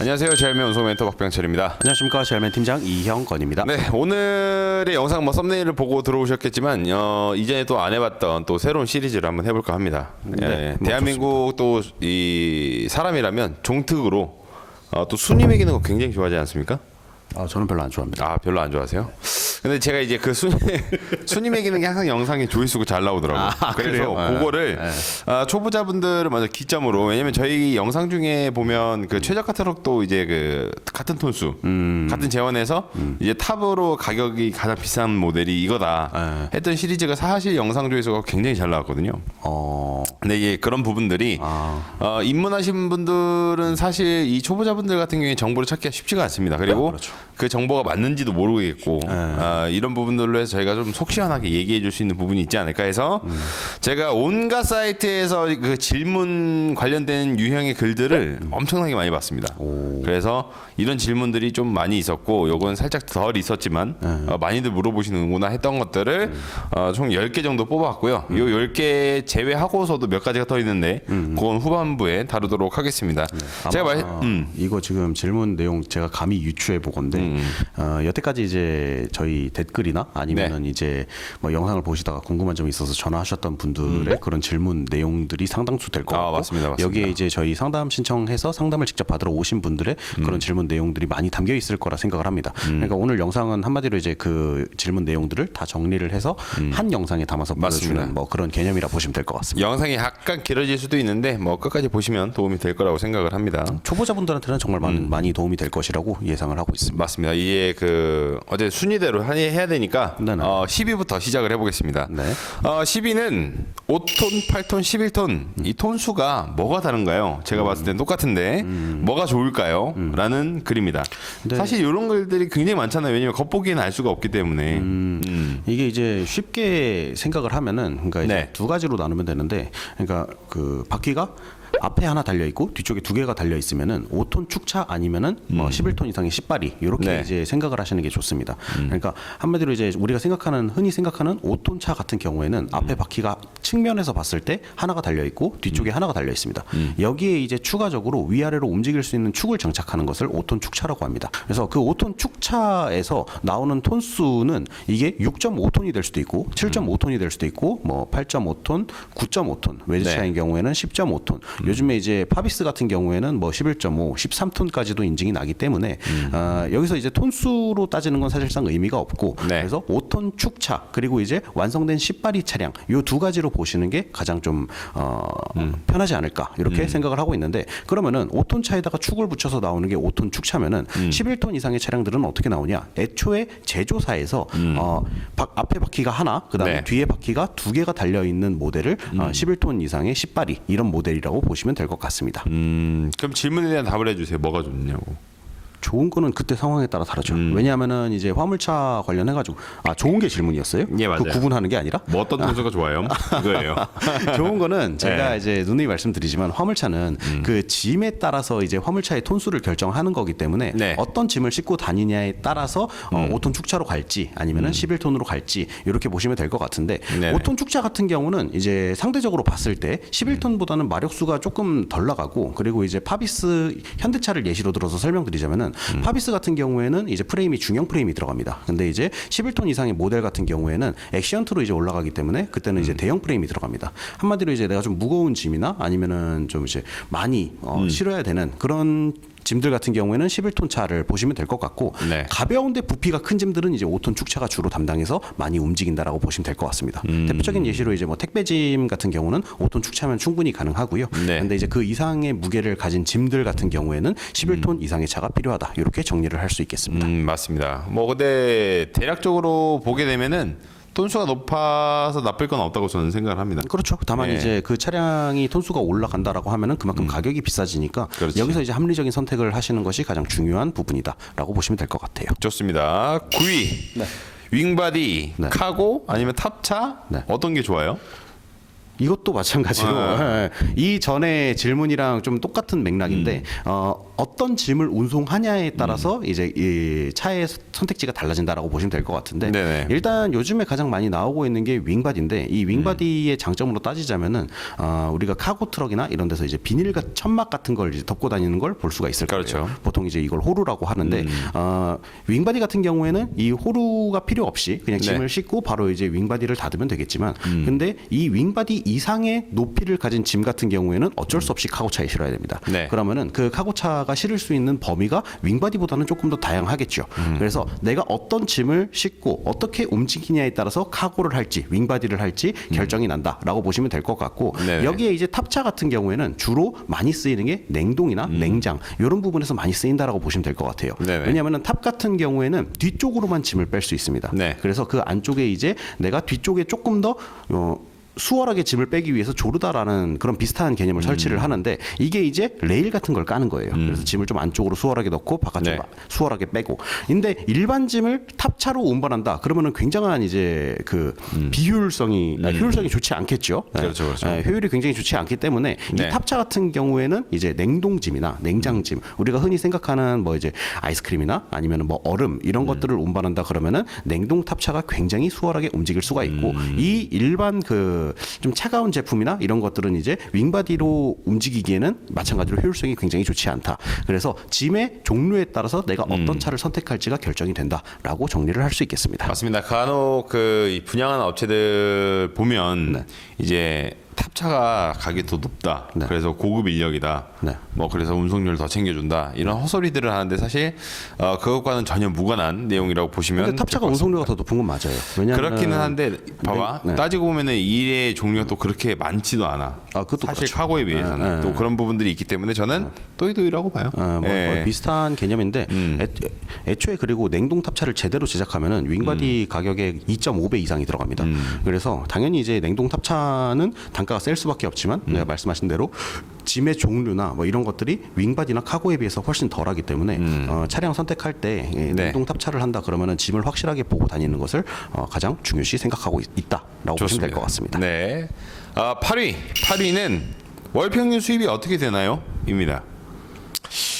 안녕하세요. 제알맨 운송 멘토 박병철입니다. 안녕하십니까. 제알맨 팀장 이형건입니다. 네, 오늘의 영상 썸네일을 보고 들어오셨겠지만 이전에 또 안 해봤던 또 새로운 시리즈를 한번 해볼까 합니다. 네, 대한민국 또 이 사람이라면 종특으로 또 순위 매기는 거 굉장히 좋아하지 않습니까? 저는 별로 안 좋아합니다. 아, 별로 안 좋아하세요? 근데 제가 이제 그 순위 매기는 게 항상 영상에 조회수가 잘 나오더라고요. 그래서 그래요? 그거를 초보자분들을 먼저 기점으로, 왜냐면 저희 영상 중에 보면 그 최저가 트럭도 이제 그 같은 톤수, 같은 재원에서 이제 탑으로 가격이 가장 비싼 모델이 이거다 했던 시리즈가 사실 영상 조회수가 굉장히 잘 나왔거든요. 근데 이게 그런 부분들이 입문하신 분들은 사실 이 초보자분들 같은 경우에 정보를 찾기가 쉽지가 않습니다. 그리고 그렇죠. 그 정보가 맞는지도 모르겠고 이런 부분들로 해서 저희가 좀 속 시원하게 얘기해 줄 수 있는 부분이 있지 않을까 해서 제가 온갖 사이트에서 그 질문 관련된 유형의 글들을 엄청나게 많이 봤습니다. 그래서 이런 질문들이 좀 많이 있었고 요건 살짝 덜 있었지만 많이들 물어보시는구나 했던 것들을 총 10개 정도 뽑아왔고요. 요 10개 제외하고서도 몇 가지가 더 있는데 그건 후반부에 다루도록 하겠습니다. 제가 이거 지금 질문 내용 제가 감히 유추해 보건데 여태까지 이제 저희 댓글이나 아니면은 이제 뭐 영상을 보시다가 궁금한 점이 있어서 전화하셨던 분들의 그런 질문 내용들이 상당수 될 것 같고 맞습니다. 여기에 이제 저희 상담 신청해서 상담을 직접 받으러 오신 분들의 그런 질문 내용들이 많이 담겨 있을 거라 생각을 합니다. 그러니까 오늘 영상은 한마디로 이제 그 질문 내용들을 다 정리를 해서 한 영상에 담아서 보여주는 뭐 그런 개념이라 보시면 될 것 같습니다. 영상이 약간 길어질 수도 있는데 뭐 끝까지 보시면 도움이 될 거라고 생각을 합니다. 초보자분들한테는 정말 많이 도움이 될 것이라고 예상을 하고 있습니다. 맞습니다. 이게 그 어제 순위대로 해야 되니까 10위부터 시작을 해보겠습니다. 10위는 5톤, 8톤, 11톤 이 톤수가 뭐가 다른가요? 제가 봤을 땐 똑같은데 뭐가 좋을까요? 라는 글입니다. 사실 이런 글들이 굉장히 많잖아요. 왜냐면 겉보기에는 알 수가 없기 때문에 이게 이제 쉽게 생각을 하면은 그러니까 이제 두 가지로 나누면 되는데, 그러니까 그 바퀴가 앞에 하나 달려 있고 뒤쪽에 두 개가 달려 있으면은 5톤 축차 아니면은 뭐 11톤 이상의 10발이 이렇게 이제 생각을 하시는 게 좋습니다. 그러니까 한마디로 이제 우리가 흔히 생각하는 5톤 차 같은 경우에는 앞에 바퀴가 측면에서 봤을 때 하나가 달려 있고 뒤쪽에 하나가 달려 있습니다. 여기에 이제 추가적으로 위아래로 움직일 수 있는 축을 장착하는 것을 5톤 축차라고 합니다. 그래서 그 5톤 축차에서 나오는 톤수는 이게 6.5톤이 될 수도 있고 7.5톤이 될 수도 있고 뭐 8.5톤, 9.5톤, 외제차인 경우에는 10.5톤. 요즘에 이제 파비스 같은 경우에는 뭐 11.5, 13톤까지도 인증이 나기 때문에 여기서 이제 톤수로 따지는 건 사실상 의미가 없고 그래서 5톤 축차 그리고 이제 완성된 10발이 차량 요 두 가지로 보시는 게 가장 좀 편하지 않을까 이렇게 생각을 하고 있는데, 그러면은 5톤 차에다가 축을 붙여서 나오는 게 5톤 축차면은 11톤 이상의 차량들은 어떻게 나오냐? 애초에 제조사에서 앞에 바퀴가 하나, 그다음에 뒤에 바퀴가 두 개가 달려 있는 모델을 11톤 이상의 10발이 이런 모델이라고 보시면 될 것 같습니다. 그럼 질문에 대한 답을 해주세요. 뭐가 좋냐고. 좋은 거는 그때 상황에 따라 다르죠. 왜냐하면은 이제 화물차 관련해가지고 좋은 게 질문이었어요. 예, 맞아요. 그 구분하는 게 아니라 뭐 어떤 톤수가 좋아요? 이거예요. 좋은 거는 제가 이제 누누이 말씀드리지만 화물차는 그 짐에 따라서 이제 화물차의 톤수를 결정하는 거기 때문에 어떤 짐을 싣고 다니냐에 따라서 5톤 축차로 갈지 아니면은 11톤으로 갈지 이렇게 보시면 될 것 같은데 5톤 축차 같은 경우는 이제 상대적으로 봤을 때 11톤보다는 마력수가 조금 덜 나가고, 그리고 이제 파비스 현대차를 예시로 들어서 설명드리자면은 파비스 같은 경우에는 이제 프레임이 중형 프레임이 들어갑니다. 근데 이제 11톤 이상의 모델 같은 경우에는 액션트로 이제 올라가기 때문에 그때는 이제 대형 프레임이 들어갑니다. 한마디로 이제 내가 좀 무거운 짐이나 아니면은 좀 이제 많이 실어야 되는 그런 짐들 같은 경우에는 11톤 차를 보시면 될 것 같고, 가벼운데 부피가 큰 짐들은 이제 5톤 축차가 주로 담당해서 많이 움직인다라고 보시면 될 것 같습니다. 대표적인 예시로 이제 뭐 택배짐 같은 경우는 5톤 축차면 충분히 가능하고요. 근데 이제 그 이상의 무게를 가진 짐들 같은 경우에는 11톤 이상의 차가 필요하다. 이렇게 정리를 할 수 있겠습니다. 맞습니다. 뭐 근데 대략적으로 보게 되면은 톤수가 높아서 나쁠 건 없다고 저는 생각을 합니다. 그렇죠. 다만 이제 그 차량이 톤수가 올라간다라고 하면은 그만큼 가격이 비싸지니까 여기서 이제 합리적인 선택을 하시는 것이 가장 중요한 부분이다라고 보시면 될 것 같아요. 좋습니다. 9위. 윙바디, 카고 아니면 탑차 어떤 게 좋아요? 이것도 마찬가지로 이 전에 질문이랑 좀 똑같은 맥락인데 어떤 짐을 운송하냐에 따라서 이제 이 차의 선택지가 달라진다라고 보시면 될 것 같은데 네네. 일단 요즘에 가장 많이 나오고 있는 게 윙바디인데 이 윙바디의 장점으로 따지자면은 우리가 카고 트럭이나 이런 데서 이제 비닐과 천막 같은 걸 이제 덮고 다니는 걸 볼 수가 있을 거예요. 그렇죠. 보통 이제 이걸 호루라고 하는데 윙바디 같은 경우에는 이 호루가 필요 없이 그냥 짐을 네. 싣고 바로 이제 윙바디를 닫으면 되겠지만 근데 이 윙바디 이상의 높이를 가진 짐 같은 경우에는 어쩔 수 없이 카고차에 실어야 됩니다. 네. 그러면은 그 카고차가 실을 수 있는 범위가 윙바디보다는 조금 더 다양하겠죠. 그래서 내가 어떤 짐을 싣고 어떻게 움직이냐에 따라서 카고를 할지 윙바디를 할지 결정이 난다라고 보시면 될 것 같고 네네. 여기에 이제 탑차 같은 경우에는 주로 많이 쓰이는 게 냉동이나 냉장 이런 부분에서 많이 쓰인다라고 보시면 될 것 같아요. 네네. 왜냐하면 탑 같은 경우에는 뒤쪽으로만 짐을 뺄 수 있습니다. 네. 그래서 그 안쪽에 이제 내가 뒤쪽에 조금 더 수월하게 짐을 빼기 위해서 조르다라는 그런 비슷한 개념을 설치를 하는데 이게 이제 레일 같은 걸 까는 거예요. 그래서 짐을 좀 안쪽으로 수월하게 넣고 바깥쪽으로 네. 수월하게 빼고. 근데 일반 짐을 탑차로 운반한다. 그러면은 굉장한 이제 그 비효율성이 효율성이 좋지 않겠죠. 그렇죠, 그렇죠. 효율이 굉장히 좋지 않기 때문에 네. 이 탑차 같은 경우에는 이제 냉동짐이나 냉장짐 우리가 흔히 생각하는 뭐 이제 아이스크림이나 아니면 뭐 얼음 이런 것들을 운반한다 그러면은 냉동 탑차가 굉장히 수월하게 움직일 수가 있고 이 일반 그 좀 차가운 제품이나 이런 것들은 이제 윙바디로 움직이기에는 마찬가지로 효율성이 굉장히 좋지 않다. 그래서 짐의 종류에 따라서 내가 어떤 차를 선택할지가 결정이 된다라고 정리를 할 수 있겠습니다. 맞습니다. 간혹 그 분양하는 업체들 보면 네. 이제 탑차가 가격이 더 높다. 네. 그래서 고급 인력이다. 네. 뭐 그래서 운송료를 더 챙겨준다. 이런 헛소리들을 하는데 사실 그것과는 전혀 무관한 내용이라고 보시면 근데 탑차가 될것 같습니다. 운송료가 더 높은 건 맞아요. 왜냐하면 그렇기는 한데 봐봐 네. 따지고 보면은 일의 종류가 또 그렇게 많지도 않아. 그것도 사실 그렇죠. 카고에 비해서는 또 그런 부분들이 있기 때문에 저는 또이또이라고 봐요. 뭐 예. 비슷한 개념인데 애초에 그리고 냉동 탑차를 제대로 제작하면은 윙바디 가격의 2.5배 이상이 들어갑니다. 그래서 당연히 이제 냉동 탑차는 단가가 셀 수밖에 없지만 내가 말씀하신 대로 짐의 종류나 뭐 이런 것들이 윙바디나 카고에 비해서 훨씬 덜하기 때문에 차량 선택할 때 냉동 탑차를 한다 그러면은 짐을 확실하게 보고 다니는 것을 가장 중요시 생각하고 있다라고 보시면 될 것 같습니다. 네. 8위는 월 평균 수입이 어떻게 되나요? 입니다.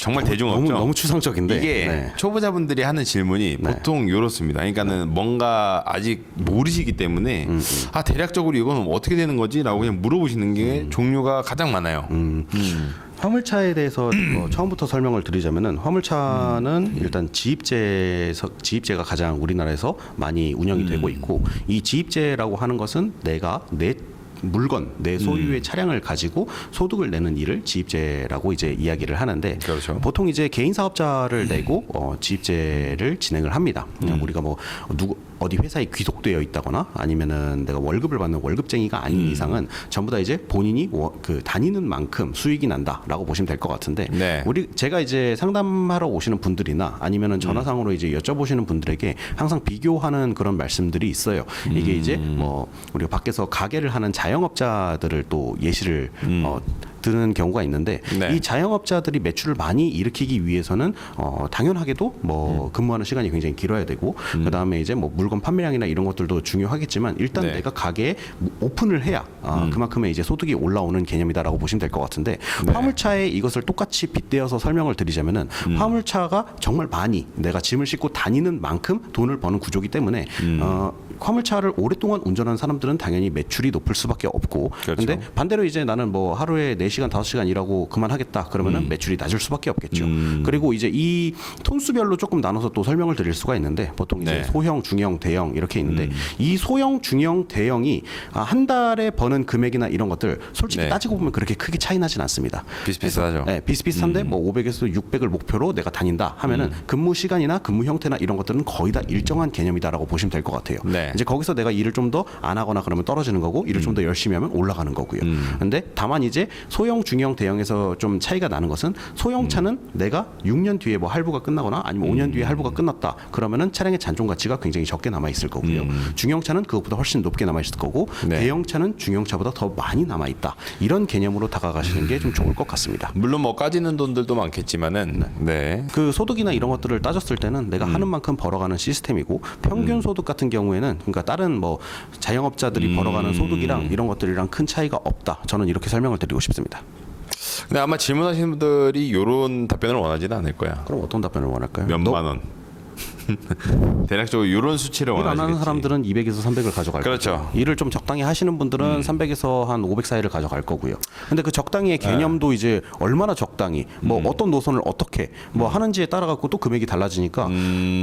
정말 대중업죠. 너무 추상적인데 이게 네. 초보자분들이 하는 질문이 보통 이렇습니다. 그러니까는 뭔가 아직 모르시기 때문에 대략적으로 이건 어떻게 되는 거지라고 그냥 물어보시는 게 종류가 가장 많아요. 화물차에 대해서 처음부터 설명을 드리자면은 화물차는 일단 지입제가 가장 우리나라에서 많이 운영이 되고 있고 이 지입제라고 하는 것은 내가 내 물건 내 소유의 차량을 가지고 소득을 내는 일을 지입제라고 이제 이야기를 하는데 그렇죠. 보통 이제 개인 사업자를 내고 지입제를 진행을 합니다. 우리가 뭐 어디 회사에 귀속되어 있다거나 아니면은 내가 월급을 받는 월급쟁이가 아닌 이상은 전부 다 이제 본인이 그 다니는 만큼 수익이 난다라고 보시면 될 것 같은데 네. 제가 이제 상담하러 오시는 분들이나 아니면은 전화상으로 이제 여쭤보시는 분들에게 항상 비교하는 그런 말씀들이 있어요. 이게 이제 뭐 우리가 밖에서 가게를 하는 자영업자들을 또 예시를 드는 경우가 있는데 네. 이 자영업자들이 매출을 많이 일으키기 위해서는 당연하게도 뭐 근무하는 시간이 굉장히 길어야 되고 그다음에 이제 뭐 물건 판매량이나 이런 것들도 중요하겠지만 일단 네. 내가 가게에 오픈을 해야 그만큼의 이제 소득이 올라오는 개념이다라고 보시면 될 것 같은데 네. 화물차에 이것을 똑같이 빗대어서 설명을 드리자면은 화물차가 정말 많이 내가 짐을 싣고 다니는 만큼 돈을 버는 구조기 때문에 화물차를 오랫동안 운전하는 사람들은 당연히 매출이 높을 수밖에 없고 그렇죠. 근데 반대로 이제 나는 뭐 하루에 4시간 5시간 일하고 그만하겠다 그러면은 매출이 낮을 수밖에 없겠죠. 그리고 이제 이 톤수별로 조금 나눠서 또 설명을 드릴 수가 있는데 보통 이제 네. 소형, 중형, 대형 이렇게 있는데 이 소형, 중형, 대형이 한 달에 버는 금액이나 이런 것들 솔직히 네. 따지고 보면 그렇게 크게 차이 나진 않습니다. 비슷비슷하죠. 네, 비슷비슷한데 뭐 500에서 600을 목표로 내가 다닌다 하면은 근무 시간이나 근무 형태나 이런 것들은 거의 다 일정한 개념이다라고 보시면 될 것 같아요. 네. 이제 거기서 내가 일을 좀 더 안 하거나 그러면 떨어지는 거고 일을 좀 더 열심히 하면 올라가는 거고요. 근데 다만 이제 소형, 중형, 대형에서 좀 차이가 나는 것은 소형차는 내가 6년 뒤에 뭐 할부가 끝나거나 아니면 5년 뒤에 할부가 끝났다. 그러면은 차량의 잔존 가치가 굉장히 적게 남아 있을 거고요. 중형차는 그것보다 훨씬 높게 남아 있을 거고 네. 대형차는 중형차보다 더 많이 남아 있다. 이런 개념으로 다가가시는 게 좀 좋을 것 같습니다. 물론 뭐 까지는 돈들도 많겠지만은 네. 그 소득이나 이런 것들을 따졌을 때는 내가 하는 만큼 벌어가는 시스템이고 평균 소득 같은 경우에는 그러니까 다른 뭐 자영업자들이 벌어가는 소득이랑 이런 것들이랑 큰 차이가 없다. 저는 이렇게 설명을 드리고 싶습니다. 근데 아마 질문하시는 분들이 이런 답변을 원하지는 않을 거야. 그럼 어떤 답변을 원할까요? 몇만 원. 대략적으로 이런 수치를 일 안 하는 원하시겠지. 사람들은 200에서 300을 가져갈 그렇죠. 거고 일을 좀 적당히 하시는 분들은 300에서 한 500 사이를 가져갈 거고요. 근데 그 적당히의 개념도 이제 얼마나 적당히 뭐 어떤 노선을 어떻게 뭐 하는지에 따라 갖고 또 금액이 달라지니까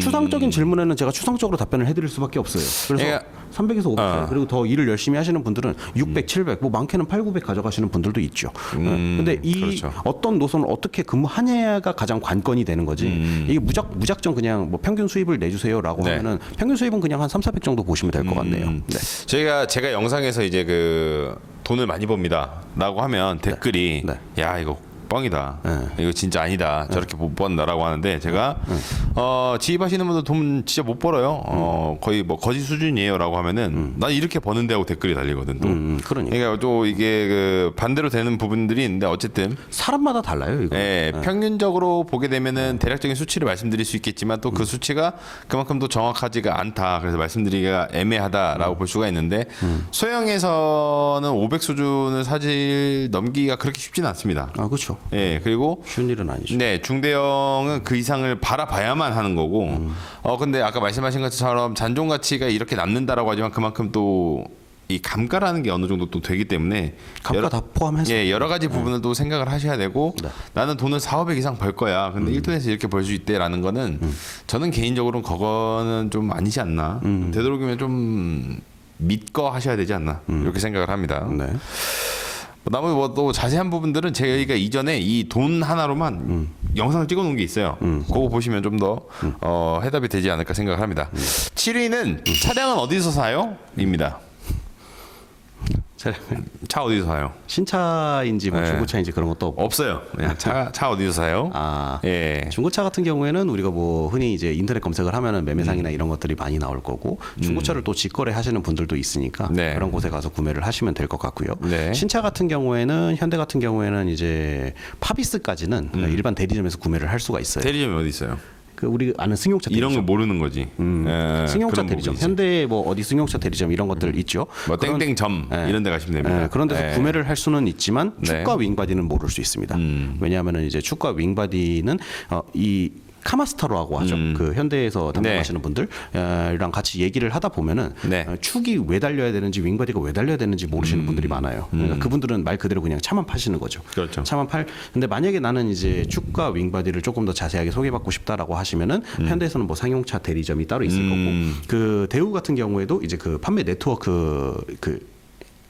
추상적인 질문에는 제가 추상적으로 답변을 해드릴 수밖에 없어요. 그래서 그러니까 300에서 500 사이 그리고 더 일을 열심히 하시는 분들은 600, 700, 뭐 많게는 8, 900 가져가시는 분들도 있죠. 근데 이 그렇죠. 어떤 노선을 어떻게 근무하냐가 가장 관건이 되는 거지. 이게 무작정 그냥 뭐 평균 수입을 내주세요라고 네. 하면은 평균 수입은 그냥 한 3, 400 정도 보시면 될 것 같네요. 네. 제가 영상에서 이제 그 돈을 많이 법니다라고 하면 댓글이 네. 야 이거 뻥이다. 이거 진짜 아니다. 저렇게 못 번다라고 하는데 제가 지입하시는 분들 돈 진짜 못 벌어요. 거의 뭐 거짓 수준이에요라고 하면은 난 이렇게 버는데 하고 댓글이 달리거든. 또. 그러니까 또 이게 그 반대로 되는 부분들이 있는데 어쨌든 사람마다 달라요. 이거. 평균적으로 보게 되면은 대략적인 수치를 말씀드릴 수 있겠지만 또 그 수치가 그만큼 또 정확하지가 않다. 그래서 말씀드리기가 애매하다라고 볼 수가 있는데 소형에서는 500 수준을 사실 넘기기가 그렇게 쉽지는 않습니다. 아 그렇죠. 예, 그리고 쉬운 일은 아니죠. 네, 중대형은 그 이상을 바라봐야만 하는 거고. 근데 아까 말씀하신 것처럼 잔존 가치가 이렇게 남는다라고 하지만 그만큼 또 이 감가라는 게 어느 정도 또 되기 때문에 감가 다 포함해서 예, 여러 가지 부분을 또 생각을 하셔야 되고 네. 나는 돈을 4, 500 이상 벌 거야. 근데 1톤에서 이렇게 벌 수 있대라는 거는 저는 개인적으로는 그거는 좀 아니지 않나. 되도록이면 좀 믿고 하셔야 되지 않나. 이렇게 생각을 합니다. 네. 나머지 뭐 또 자세한 부분들은 저희가 이전에 이 돈 하나로만 영상을 찍어 놓은 게 있어요. 그거 보시면 좀 더 해답이 되지 않을까 생각을 합니다. 7위는 차량은 어디서 사요? 입니다. 차 어디서 사요? 신차인지 뭐 네. 중고차인지 그런 것도 없고. 없어요. 네, 차 어디서 사요? 아, 예. 중고차 같은 경우에는 우리가 뭐 흔히 이제 인터넷 검색을 하면은 매매상이나 이런 것들이 많이 나올 거고 중고차를 또 직거래 하시는 분들도 있으니까 네. 그런 곳에 가서 구매를 하시면 될 것 같고요. 네. 신차 같은 경우에는 현대 같은 경우에는 이제 파비스까지는 일반 대리점에서 구매를 할 수가 있어요. 대리점이 어디 있어요? 그 우리 아는 승용차 대리점. 이런 걸 모르는 거지. 예, 승용차 그런 대리점, 부분이지. 현대 뭐 어디 승용차 대리점 이런 것들 있죠. 뭐 땡땡점 이런 데 가시면 됩니다. 그런 데서 예. 구매를 할 수는 있지만 네. 축과 윙바디는 모를 수 있습니다. 왜냐하면은 이제 축과 윙바디는 이 카마스터라고 하죠. 그 현대에서 담당하시는 분들이랑 같이 얘기를 하다 보면은 네. 축이 왜 달려야 되는지 윙바디가 왜 달려야 되는지 모르시는 분들이 많아요. 그러니까 그분들은 말 그대로 그냥 차만 파시는 거죠. 그렇죠. 차만 팔. 근데 만약에 나는 이제 축과 윙바디를 조금 더 자세하게 소개받고 싶다라고 하시면은 현대에서는 뭐 상용차 대리점이 따로 있을 거고 그 대우 같은 경우에도 이제 그 판매 네트워크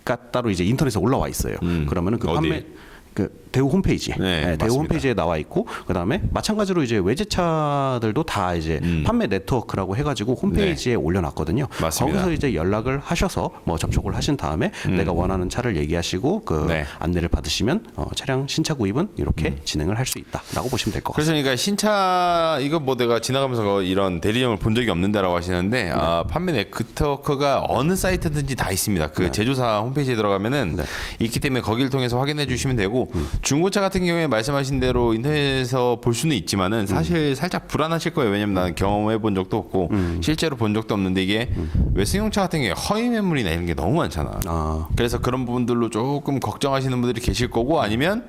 가 따로 이제 인터넷에 올라와 있어요. 그러면은 그 어디? 판매 그 대우 홈페이지, 네, 대우 맞습니다. 홈페이지에 나와 있고 그다음에 마찬가지로 이제 외제차들도 다 이제 판매 네트워크라고 해가지고 홈페이지에 올려놨거든요. 맞습니다. 거기서 이제 연락을 하셔서 뭐 접촉을 하신 다음에 내가 원하는 차를 얘기하시고 그 네. 안내를 받으시면 차량 신차 구입은 이렇게 진행을 할 수 있다라고 보시면 될 것 같습니다. 그래서 그러니까 신차 이거 뭐 내가 지나가면서 이런 대리점을 본 적이 없는데라고 하시는데 판매 네트워크가 어느 사이트든지 다 있습니다. 그 제조사 홈페이지에 들어가면은 있기 때문에 거기를 통해서 확인해 주시면 되고 중고차 같은 경우에 말씀하신 대로 인터넷에서 볼 수는 있지만은 사실 살짝 불안하실 거예요. 왜냐면 나는 경험해 본 적도 없고 실제로 본 적도 없는데 이게 왜 승용차 같은 경우에 허위 매물이나 이런 게 너무 많잖아. 그래서 그런 부분들로 조금 걱정하시는 분들이 계실 거고 아니면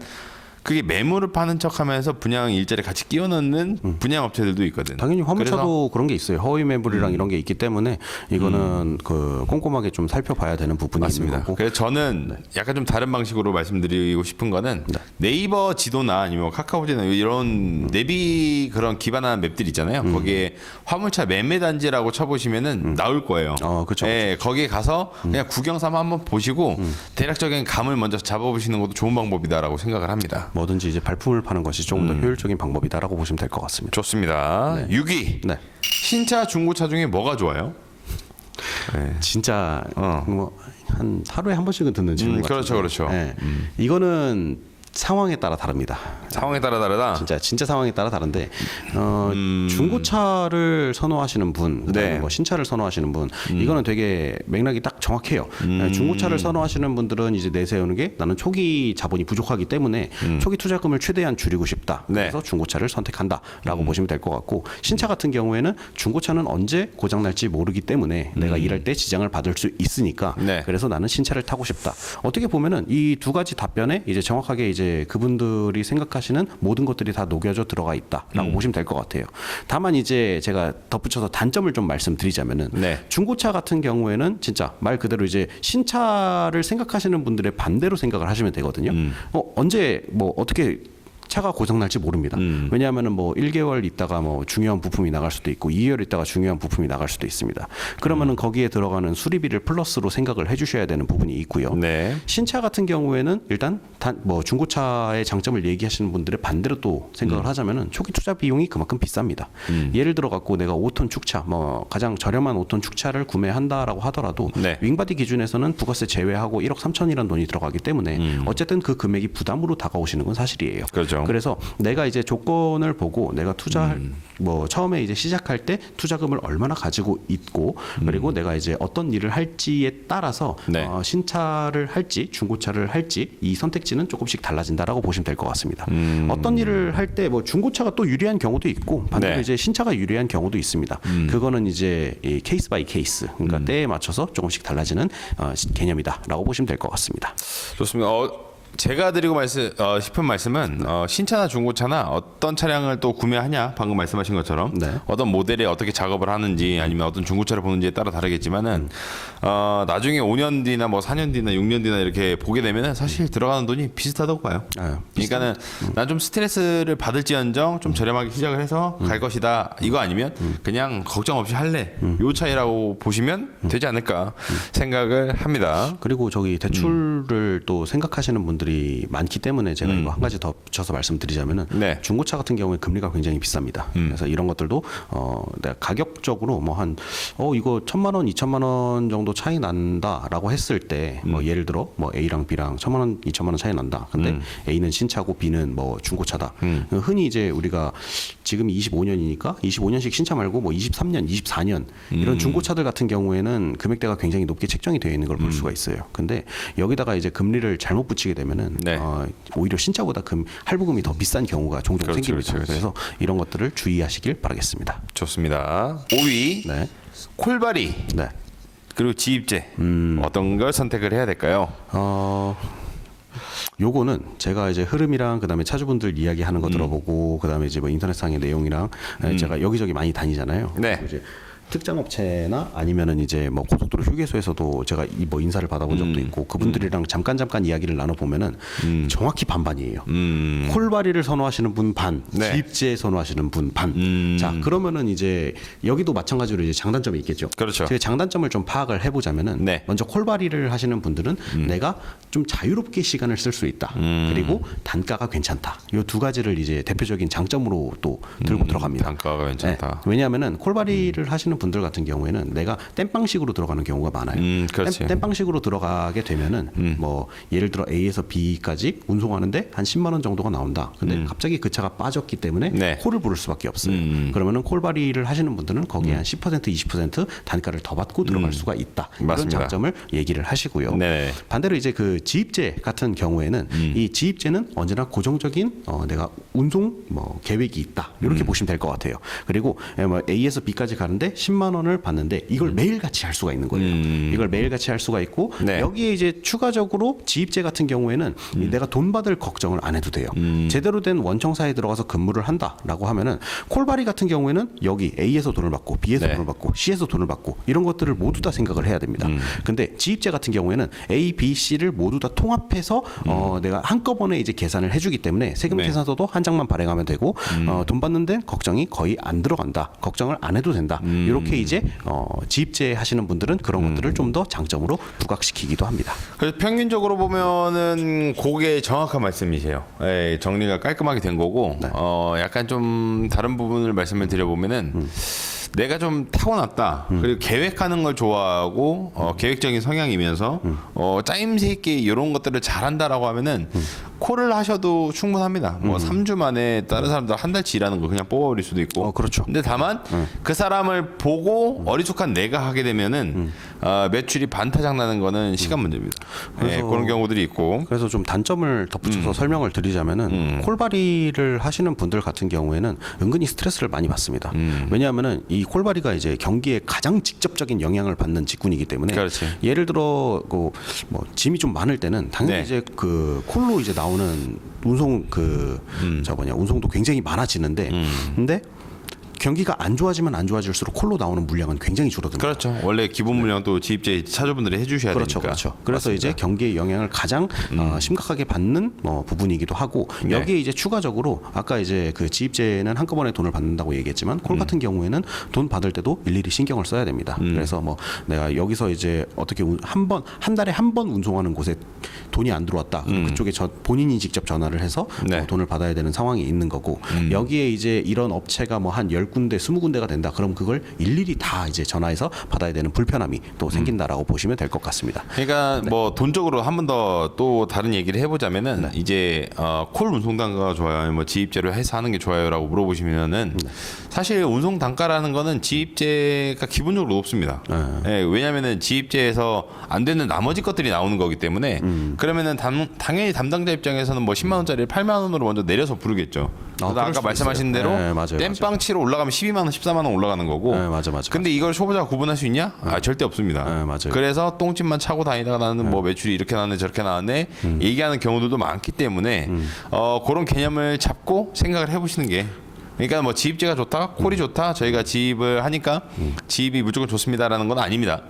그게 매물을 파는 척하면서 분양 일자리 같이 끼워 넣는 분양 업체들도 있거든. 당연히 화물차도 그런 게 있어요. 허위 매물이랑 이런 게 있기 때문에 이거는 그 꼼꼼하게 좀 살펴봐야 되는 부분이 맞습니다. 있는 거고. 그래서 저는 약간 좀 다른 방식으로 말씀드리고 싶은 거는 네이버 지도나 아니면 카카오 지도 이런 내비 그런 기반한 맵들 있잖아요. 거기에 화물차 매매 단지라고 쳐보시면은 나올 거예요. 그쵸, 예, 거기에 가서 그냥 구경 삼아 한번 보시고 대략적인 감을 먼저 잡아보시는 것도 좋은 방법이다라고 생각을 합니다. 뭐든지 이제 발품을 파는 것이 조금 더 효율적인 방법이다라고 보시면 될 것 같습니다. 좋습니다. 6위. 네. 신차 중고차 중에 뭐가 좋아요? 진짜 뭐 한 하루에 한 번씩은 듣는 질문 같은데. 그렇죠, 그렇죠. 네. 이거는 상황에 따라 다릅니다. 상황에 따라 다르다. 진짜 상황에 따라 다른데 중고차를 선호하시는 분, 그다음에 네. 뭐 신차를 선호하시는 분, 이거는 되게 맥락이 딱 정확해요. 중고차를 선호하시는 분들은 이제 내세우는 게 나는 초기 자본이 부족하기 때문에 초기 투자금을 최대한 줄이고 싶다. 네. 그래서 중고차를 선택한다라고 보시면 될 것 같고 신차 같은 경우에는 중고차는 언제 고장 날지 모르기 때문에 내가 일할 때 지장을 받을 수 있으니까 네. 그래서 나는 신차를 타고 싶다. 어떻게 보면은 이 두 가지 답변에 이제 정확하게 이제 이제 그분들이 생각하시는 모든 것들이 다 녹여져 들어가 있다라고 보시면 될 것 같아요. 다만 이제 제가 덧붙여서 단점을 좀 말씀드리자면은 네. 중고차 같은 경우에는 진짜 말 그대로 이제 신차를 생각하시는 분들의 반대로 생각을 하시면 되거든요. 언제 뭐 어떻게 차가 고장 날지 모릅니다. 왜냐하면은 뭐 1개월 있다가 뭐 중요한 부품이 나갈 수도 있고 2개월 있다가 중요한 부품이 나갈 수도 있습니다. 그러면은 거기에 들어가는 수리비를 플러스로 생각을 해주셔야 되는 부분이 있고요. 네. 신차 같은 경우에는 일단 뭐 중고차의 장점을 얘기하시는 분들의 반대로 또 생각을 하자면은 초기 투자 비용이 그만큼 비쌉니다. 예를 들어 갖고 내가 5톤 축차, 뭐 가장 저렴한 5톤 축차를 구매한다라고 하더라도 네. 윙바디 기준에서는 부가세 제외하고 1억 3천이라는 돈이 들어가기 때문에 어쨌든 그 금액이 부담으로 다가오시는 건 사실이에요. 그렇죠. 그래서 내가 이제 조건을 보고 내가 투자할 뭐 처음에 이제 시작할 때 투자금을 얼마나 가지고 있고 그리고 내가 이제 어떤 일을 할지에 따라서 네. 신차를 할지 중고차를 할지 이 선택지는 조금씩 달라진다라고 보시면 될 것 같습니다. 어떤 일을 할 때 뭐 중고차가 또 유리한 경우도 있고 반대로 네. 이제 신차가 유리한 경우도 있습니다. 그거는 이제 이 케이스 바이 케이스 그러니까 때에 맞춰서 조금씩 달라지는 개념이다라고 보시면 될 것 같습니다. 좋습니다. 제가 드리고 싶은 말씀은 신차나 중고차나 어떤 차량을 또 구매하냐 방금 말씀하신 것처럼 네. 어떤 모델에 어떻게 작업을 하는지 아니면 어떤 중고차를 보는지에 따라 다르겠지만은 나중에 5년 뒤나 뭐 4년 뒤나 6년 뒤나 이렇게 보게 되면은 사실 들어가는 돈이 비슷하다고 봐요. 그러니까는 난 좀 스트레스를 받을지언정 좀 저렴하게 시작을 해서 갈 것이다. 이거 아니면 그냥 걱정 없이 할래. 요 차이라고 보시면 되지 않을까 생각을 합니다. 그리고 저기 대출을 또 생각하시는 분들이 많기 때문에 제가 이거 한 가지 더 붙여서 말씀드리자면은 네. 중고차 같은 경우에 금리가 굉장히 비쌉니다. 그래서 이런 것들도 내가 가격적으로 뭐 한 이거 1,000만 원, 2,000만 원 정도 차이 난다라고 했을 때 뭐 예를 들어 뭐 A랑 B랑 1,000만 원, 2,000만 원 차이 난다. 근데 A는 신차고 B는 뭐 중고차다. 흔히 이제 우리가 지금 25년이니까 25년식 신차 말고 뭐 23년, 24년 이런 중고차들 같은 경우에는 금액대가 굉장히 높게 책정이 되어 있는 걸 볼 수가 있어요. 근데 여기다가 이제 금리를 잘못 붙이게 되면은 네. 오히려 신차보다 할부금이 더 비싼 경우가 종종 그렇죠, 생깁니다. 그렇죠. 그래서 이런 것들을 주의하시길 바라겠습니다. 좋습니다. 5위 네. 콜바리 네. 그리고 지입제 어떤 걸 선택을 해야 될까요? 요거는 제가 이제 흐름이랑 그다음에 차주분들 이야기하는 거 들어보고 그다음에 이제 뭐 인터넷상의 내용이랑 제가 여기저기 많이 다니잖아요. 네. 이제 특정 업체나 아니면은 이제 뭐 고속도로 휴게소에서도 제가 뭐 인사를 받아본 적도 있고 그분들이랑 잠깐 이야기를 나눠 보면은 정확히 반반이에요. 콜바리를 선호하시는 분 반, 네. 지입제 선호하시는 분 반. 자 그러면은 이제 여기도 마찬가지로 이제 장단점이 있겠죠. 그렇죠. 그 장단점을 좀 파악을 해보자면은 네. 먼저 콜바리를 하시는 분들은 내가 좀 자유롭게 시간을 쓸 수 있다. 그리고 단가가 괜찮다. 이 두 가지를 이제 대표적인 장점으로 또 들고 들어갑니다. 단가가 괜찮다. 네. 왜냐하면은 콜바리를 하시는 분들 같은 경우에는 내가 땜빵식으로 들어가는 경우가 많아요. 그렇지. 땜빵식으로 들어가게 되면은 뭐 예를 들어 A에서 B까지 운송하는데 한 10만 원 정도가 나온다. 근데 갑자기 그 차가 빠졌기 때문에 네. 콜을 부를 수밖에 없어요. 그러면은 콜바리를 하시는 분들은 거기에 한 10% 20% 단가를 더 받고 들어갈 수가 있다. 이런 맞습니다. 장점을 얘기를 하시고요. 네. 반대로 이제 그 지입제 같은 경우에는 이 지입제는 언제나 고정적인 내가 운송 뭐 계획이 있다. 이렇게 보시면 될 것 같아요. 그리고 뭐 A에서 B까지 가는데 10만 원을 받는데 이걸 매일 같이 할 수가 있는 거예요. 이걸 매일 같이 할 수가 있고 네. 여기에 이제 추가적으로 지입제 같은 경우에는 내가 돈 받을 걱정을 안 해도 돼요. 제대로 된 원청사에 들어가서 근무를 한다라고 하면은 콜바리 같은 경우에는 여기 A에서 돈을 받고 B에서 네. 돈을 받고 C에서 돈을 받고 이런 것들을 모두 다 생각을 해야 됩니다. 근데 지입제 같은 경우에는 A, B, C를 모두 다 통합해서 내가 한꺼번에 이제 계산을 해주기 때문에 세금 네. 계산서도 한 장만 발행하면 되고 돈 받는 데는 걱정이 거의 안 들어간다. 걱정을 안 해도 된다. 이렇게 이제 지입제 하시는 분들은 그런 것들을 좀 더 장점으로 부각시키기도 합니다. 그래서 평균적으로 보면은 그게 정확한 말씀이세요. 예, 정리가 깔끔하게 된 거고 네. 약간 좀 다른 부분을 말씀을 드려보면은 내가 좀 타고났다. 그리고 계획하는 걸 좋아하고 계획적인 성향이면서 짜임새 있게 이런 것들을 잘한다라고 하면은 콜을 하셔도 충분합니다. 뭐 3주 만에 다른 사람들 한 달치 일하는 거 그냥 뽑아버릴 수도 있고. 그렇죠. 근데 다만 그 사람을 보고 어리숙한 내가 하게 되면은 매출이 반타작 나는 거는 시간 문제입니다. 네, 그런 경우들이 있고. 그래서 좀 단점을 덧붙여서 설명을 드리자면은 콜바리를 하시는 분들 같은 경우에는 은근히 스트레스를 많이 받습니다. 왜냐하면은 이 콜바리가 이제 경기에 가장 직접적인 영향을 받는 직군이기 때문에 그렇지. 예를 들어 그 뭐 짐이 좀 많을 때는 당연히 네. 이제 그 콜로 이제 나오는 운송 운송도 굉장히 많아지는데 근데 경기가 안 좋아지면 안 좋아질수록 콜로 나오는 물량은 굉장히 줄어듭니다. 그렇죠. 원래 기본 물량도 지입제 차주분들이 해주셔야 그렇죠, 되니까. 그렇죠. 그래서 맞습니다. 이제 경기의 영향을 가장 심각하게 받는 부분이기도 하고 네. 여기에 이제 추가적으로 아까 이제 그 지입제는 한꺼번에 돈을 받는다고 얘기했지만 콜 같은 경우에는 돈 받을 때도 일일이 신경을 써야 됩니다. 그래서 뭐 내가 여기서 이제 어떻게 한 달에 한 번 운송하는 곳에 돈이 안 들어왔다. 그럼 그쪽에 본인이 직접 전화를 해서 네. 돈을 받아야 되는 상황이 있는 거고 여기에 이제 이런 업체가 뭐 한 10군데, 20군데가 된다. 그럼 그걸 일일이 다 이제 전화해서 받아야 되는 불편함이 또 생긴다라고 보시면 될 것 같습니다. 그러니까 뭐 돈적으로 한 번 더 또 다른 얘기를 해보자면은 이제 콜 운송 단가가 좋아요, 뭐 지입제로 해서 하는 게 좋아요라고 물어보시면은 사실 운송 단가라는 거는 지입제가 기본적으로 높습니다. 예, 왜냐하면은 지입제에서 안 되는 나머지 것들이 나오는 거기 때문에 그러면은 당연히 담당자 입장에서는 뭐 10만 원짜리를 8만 원으로 먼저 내려서 부르겠죠. 그럴 아까 수도 말씀하신 있어요. 대로 네, 맞아요, 땜빵치로 올라가면 12만 원, 14만 원 올라가는 거고. 네, 맞아. 근데 이걸 초보자가 구분할 수 있냐? 절대 없습니다. 네, 맞아요. 그래서 똥집만 차고 다니다가 나는 뭐 매출이 이렇게 나왔네 저렇게 나왔네 얘기하는 경우들도 많기 때문에 그런 개념을 잡고 생각을 해보시는 게. 그러니까 뭐 지입제가 좋다, 콜이 좋다, 저희가 지입을 하니까 지입이 무조건 좋습니다라는 건 아닙니다.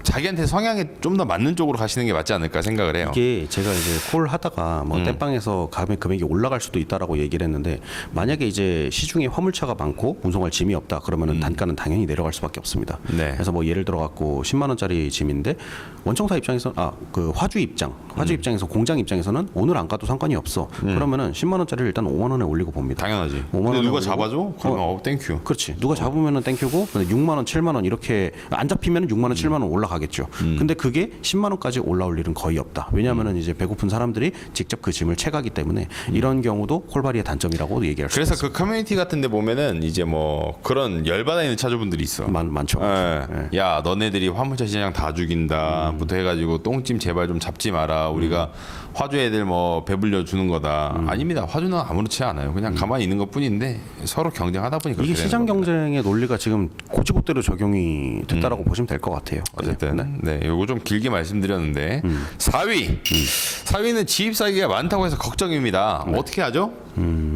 자기한테 성향에 좀 더 맞는 쪽으로 가시는 게 맞지 않을까 생각을 해요. 이게 제가 이제 콜 하다가 뭐 땜빵에서 금액이 올라갈 수도 있다라고 얘기를 했는데 만약에 이제 시중에 화물차가 많고 운송할 짐이 없다 그러면은 단가는 당연히 내려갈 수밖에 없습니다. 네. 그래서 뭐 예를 들어 갖고 10만 원짜리 짐인데 원청사 입장에서 그 화주 입장에서 공장 입장에서는 오늘 안 가도 상관이 없어. 그러면은 10만 원짜리를 일단 5만 원에 올리고 봅니다. 당연하지. 5만 근데 원에 누가 올리고 잡아줘? 그러면 땡큐. 그렇지. 누가 잡으면은 땡큐고 6만 원, 7만 원 이렇게 안 잡히면은 6만 원, 7만 원 올라가겠죠. 근데 그게 10만 원까지 올라올 일은 거의 없다. 왜냐하면은 이제 배고픈 사람들이 직접 그 짐을 채가기 때문에 이런 경우도 콜바리의 단점이라고 얘기할 수 그래서 있습니다. 그 커뮤니티 같은데 보면은 이제 뭐 그런 열받아 있는 차주분들이 있어. 많죠. 예. 야, 너네들이 화물차 시장 다 죽인다부터 해가지고 똥찜 제발 좀 잡지 마라. 우리가 화주 애들 뭐 배불려 주는 거다. 아닙니다. 화주는 아무렇지 않아요. 그냥 가만히 있는 것뿐인데 서로 경쟁하다 보니까 이게 그렇게 시장 되는 겁니다. 경쟁의 논리가 지금 고지고대로 적용이 됐다라고 보시면 될 것 같아요. 어쨌든 네, 요거 좀 길게 말씀드렸는데 4위는 지입 사기가 많다고 해서 걱정입니다. 어떻게 하죠?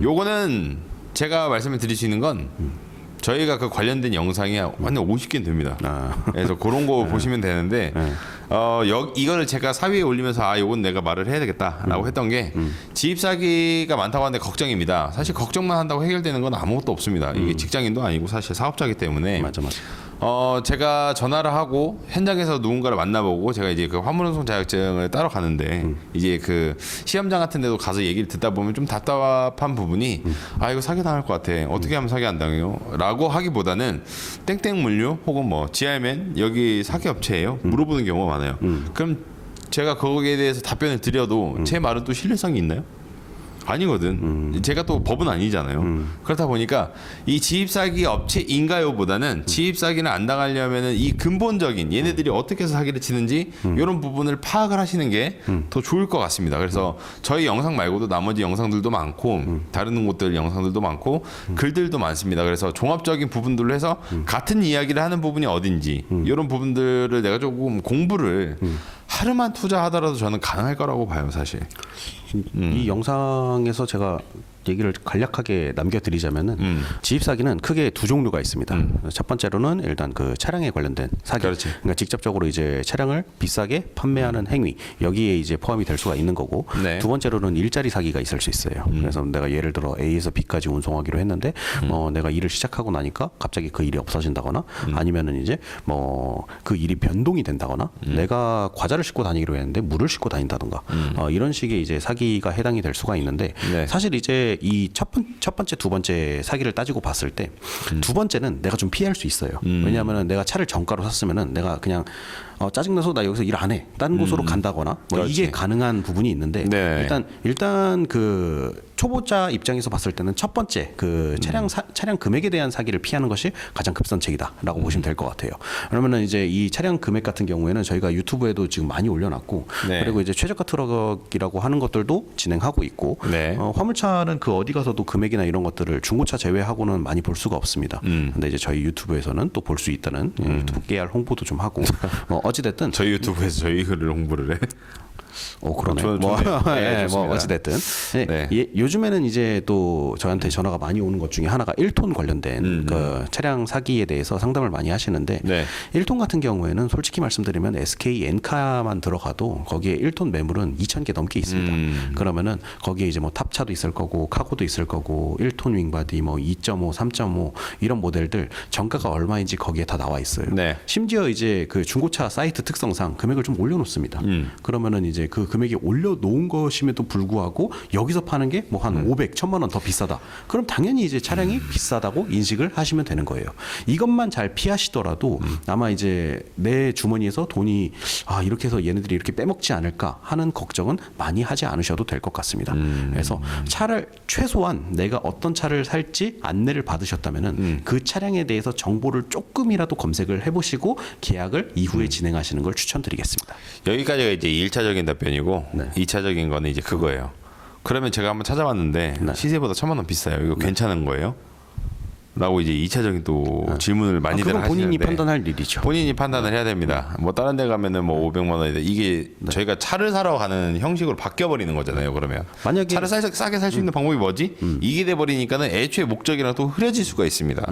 요거는 제가 말씀을 드릴 수 있는 건 저희가 그 관련된 영상이 완전 50개는 됩니다. 그래서 그런 거 보시면 되는데 이거를 제가 4위에 올리면서 요건 내가 말을 해야 되겠다라고 했던 게 지입 사기가 많다고 하는데 걱정입니다. 사실 걱정만 한다고 해결되는 건 아무것도 없습니다. 이게 직장인도 아니고 사실 사업자이기 때문에 맞아. 제가 전화를 하고 현장에서 누군가를 만나보고 제가 이제 그 화물운송 자격증을 따러 가는데 이제 그 시험장 같은 데도 가서 얘기를 듣다 보면 좀 답답한 부분이 이거 사기 당할 것 같아. 어떻게 하면 사기 안 당해요? 라고 하기보다는 땡땡 물류 혹은 뭐 GR맨 여기 사기 업체예요. 물어보는 경우가 많아요. 그럼 제가 거기에 대해서 답변을 드려도 제 말은 또 신뢰성이 있나요? 아니거든. 제가 또 법은 아니잖아요. 그렇다 보니까 이 지입사기 업체인가요보다는 지입사기는 안 당하려면은 이 근본적인 얘네들이 어떻게 해서 사기를 치는지 이런 부분을 파악을 하시는 게 더 좋을 것 같습니다. 그래서 저희 영상 말고도 나머지 영상들도 많고 다른 곳들 영상들도 많고 글들도 많습니다. 그래서 종합적인 부분들로 해서 같은 이야기를 하는 부분이 어딘지 이런 부분들을 내가 조금 공부를 하루만 투자하더라도 저는 가능할 거라고 봐요, 사실. 이 영상에서 제가 얘기를 간략하게 남겨드리자면은 지입 사기는 크게 두 종류가 있습니다. 첫 번째로는 일단 그 차량에 관련된 사기. 그렇지. 그러니까 직접적으로 이제 차량을 비싸게 판매하는 행위 여기에 이제 포함이 될 수가 있는 거고 네. 두 번째로는 일자리 사기가 있을 수 있어요. 그래서 내가 예를 들어 A에서 B까지 운송하기로 했는데 내가 일을 시작하고 나니까 갑자기 그 일이 없어진다거나 아니면은 이제 뭐 그 일이 변동이 된다거나 내가 과자를 싣고 다니기로 했는데 물을 싣고 다닌다던가 이런 식의 이제 사기가 해당이 될 수가 있는데 네. 사실 이제 이제 이 첫 번째, 두 번째 사기를 따지고 봤을 때 두 번째는 내가 좀 피할 수 있어요. 왜냐하면은 내가 차를 정가로 샀으면은 내가 그냥 짜증나서 나 여기서 일 안 해. 다른 곳으로 간다거나 뭐 그렇지. 이게 가능한 부분이 있는데 네. 일단 그 초보자 입장에서 봤을 때는 첫 번째 그 차량 금액에 대한 사기를 피하는 것이 가장 급선책이다라고 보시면 될 것 같아요. 그러면은 이제 이 차량 금액 같은 경우에는 저희가 유튜브에도 지금 많이 올려놨고 네. 그리고 이제 최저가 트럭이라고 하는 것들도 진행하고 있고 네. 화물차는 그 어디 가서도 금액이나 이런 것들을 중고차 제외하고는 많이 볼 수가 없습니다. 근데 이제 저희 유튜브에서는 또 볼 수 있다는 유튜브 깨알 홍보도 좀 하고 어찌됐든 저희 유튜브에서 저희 글을 홍보를 해. 그러네. 좋네요. 네, 뭐 좋습니다. 어찌됐든 네. 요즘에는 이제 또 저한테 전화가 많이 오는 것 중에 하나가 1톤 관련된 그 차량 사기에 대해서 상담을 많이 하시는데 네. 1톤 같은 경우에는 솔직히 말씀드리면 SK 엔카만 들어가도 거기에 1톤 매물은 2,000개 넘게 있습니다. 그러면은 거기에 이제 뭐 탑차도 있을 거고 카고도 있을 거고 1톤 윙바디 뭐 2.5, 3.5 이런 모델들 정가가 얼마인지 거기에 다 나와 있어요. 네. 심지어 이제 그 중고차 사이트 특성상 금액을 좀 올려놓습니다. 그러면은 이제 그 금액이 올려놓은 것임에도 불구하고 여기서 파는 게 뭐 한 500, 1,000만 원 더 비싸다. 그럼 당연히 이제 차량이 비싸다고 인식을 하시면 되는 거예요. 이것만 잘 피하시더라도 아마 이제 내 주머니에서 돈이 이렇게 해서 얘네들이 이렇게 빼먹지 않을까 하는 걱정은 많이 하지 않으셔도 될 것 같습니다. 그래서 차를 최소한 내가 어떤 차를 살지 안내를 받으셨다면은 그 차량에 대해서 정보를 조금이라도 검색을 해보시고 계약을 이후에 진행하시는 걸 추천드리겠습니다. 여기까지가 이제 1차적인 답변이고 네. 2차적인 거는 이제 그거예요. 그러면 제가 한번 찾아봤는데 네. 시세보다 1,000만 원 비싸요. 이거 괜찮은 거예요? 라고 이제 2차적인 또 질문을 많이들 그건 본인이 하시는데 판단할 일이죠. 본인이 판단을 해야 됩니다. 뭐 다른 데 가면은 뭐 500만 원인데 이게 저희가 차를 사러 가는 형식으로 바뀌어 버리는 거잖아요. 그러면 만약에 차를 싸게 살 수 있는 방법이 뭐지? 이게 돼 버리니까는 애초에 목적이랑 또 흐려질 수가 있습니다.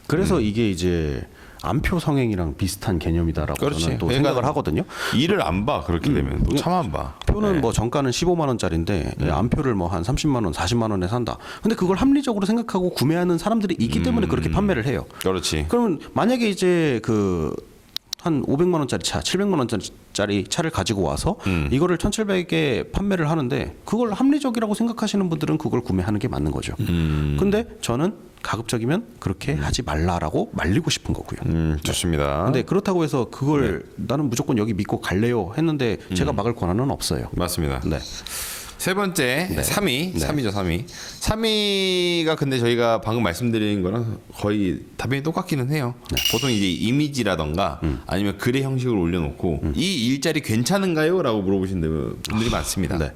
그래서 이게 이제 안표 성행이랑 비슷한 개념이다라고 그렇지. 저는 또 그러니까 생각을 하거든요. 일을 안 봐. 그렇게 되면 또 차만 봐. 표는 뭐 정가는 15만 원짜리인데 안표를 뭐 한 30만 원, 40만 원에 산다. 근데 그걸 합리적으로 생각하고 구매하는 사람들이 있기 때문에 그렇게 판매를 해요. 그렇지. 그러면 만약에 이제 그 한 500만 원짜리 차, 700만 원짜리 차를 가지고 와서 이거를 1,700에 판매를 하는데 그걸 합리적이라고 생각하시는 분들은 그걸 구매하는 게 맞는 거죠. 근데 저는 가급적이면 그렇게 하지 말라라고 말리고 싶은 거고요. 좋습니다. 근데 그렇다고 해서 그걸 나는 무조건 여기 믿고 갈래요 했는데 제가 막을 권한은 없어요. 맞습니다. 네. 세 번째 3위, 3위죠 3위. 3위가 근데 저희가 방금 말씀드린 거랑 거의 답변이 똑같기는 해요. 보통 이제 이미지라던가 아니면 글의 형식을 올려놓고 이 일자리 괜찮은가요?라고 물어보시는 분들이 많습니다. 네.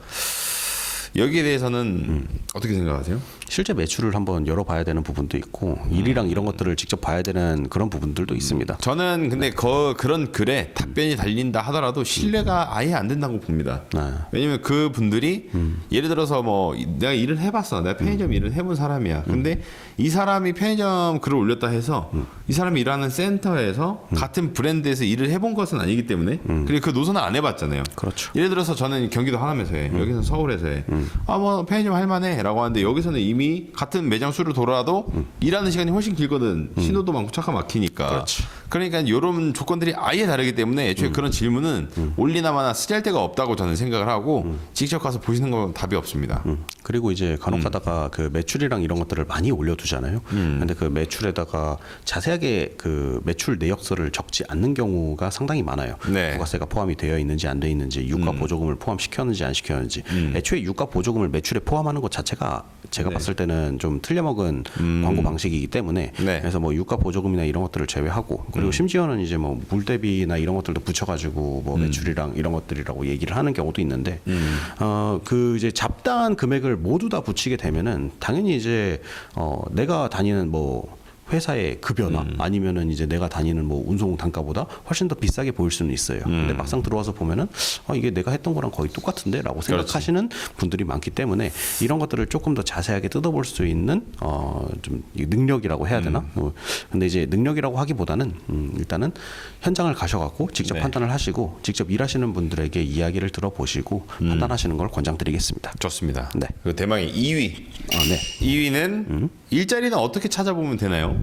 여기에 대해서는 어떻게 생각하세요? 실제 매출을 한번 열어봐야 되는 부분도 있고 일이랑 이런 것들을 직접 봐야 되는 그런 부분들도 있습니다. 저는 근데 그런 글에 답변이 달린다 하더라도 신뢰가 아예 안 된다고 봅니다. 네. 왜냐면 그 분들이 예를 들어서 뭐 내가 일을 해봤어. 내가 편의점 일을 해본 사람이야. 근데 이 사람이 편의점 글을 올렸다 해서 이 사람이 일하는 센터에서 같은 브랜드에서 일을 해본 것은 아니기 때문에 그리고 그 노선을 안 해봤잖아요. 그렇죠. 예를 들어서 저는 경기도 하남에서 해. 여기서 서울에서 해. 뭐 편의점 할만해 라고 하는데 여기서는 이미 같은 매장 수를 돌아도 일하는 시간이 훨씬 길거든. 신호도 많고 차가 막히니까. 그렇지. 그러니까 이런 조건들이 아예 다르기 때문에 애초에 그런 질문은 올리나마나 쓰잘데가 없다고 저는 생각을 하고 직접 가서 보시는 건 답이 없습니다. 그리고 이제 간혹 가다가 그 매출이랑 이런 것들을 많이 올려두잖아요. 근데 그 매출에다가 자세하게 그 매출 내역서를 적지 않는 경우가 상당히 많아요. 네. 부가세가 포함이 되어 있는지 안 되어 있는지, 유가 보조금을 포함시켰는지 안 시켰는지. 애초에 유가 보조금을 매출에 포함하는 것 자체가 제가 봤을 때는 좀 틀려먹은 광고 방식이기 때문에 네. 그래서 뭐 유가 보조금이나 이런 것들을 제외하고 그리고 심지어는 이제 뭐 물대비나 이런 것들도 붙여가지고 뭐 매출이랑 이런 것들이라고 얘기를 하는 경우도 있는데 그 이제 잡다한 금액을 모두 다 붙이게 되면은 당연히 이제 내가 다니는 뭐 회사의 급여나 아니면은 이제 내가 다니는 뭐 운송 단가보다 훨씬 더 비싸게 보일 수는 있어요. 근데 막상 들어와서 보면은 이게 내가 했던 거랑 거의 똑같은데라고 생각하시는 분들이 많기 때문에 이런 것들을 조금 더 자세하게 뜯어볼 수 있는 좀 능력이라고 해야 되나? 근데 이제 능력이라고 하기보다는 일단은 현장을 가셔갖고 직접 네. 판단을 하시고 직접 일하시는 분들에게 이야기를 들어보시고 판단하시는 걸 권장드리겠습니다. 좋습니다. 네. 그 대망의 2위. 네. 2위는 일자리는 어떻게 찾아보면 되나요?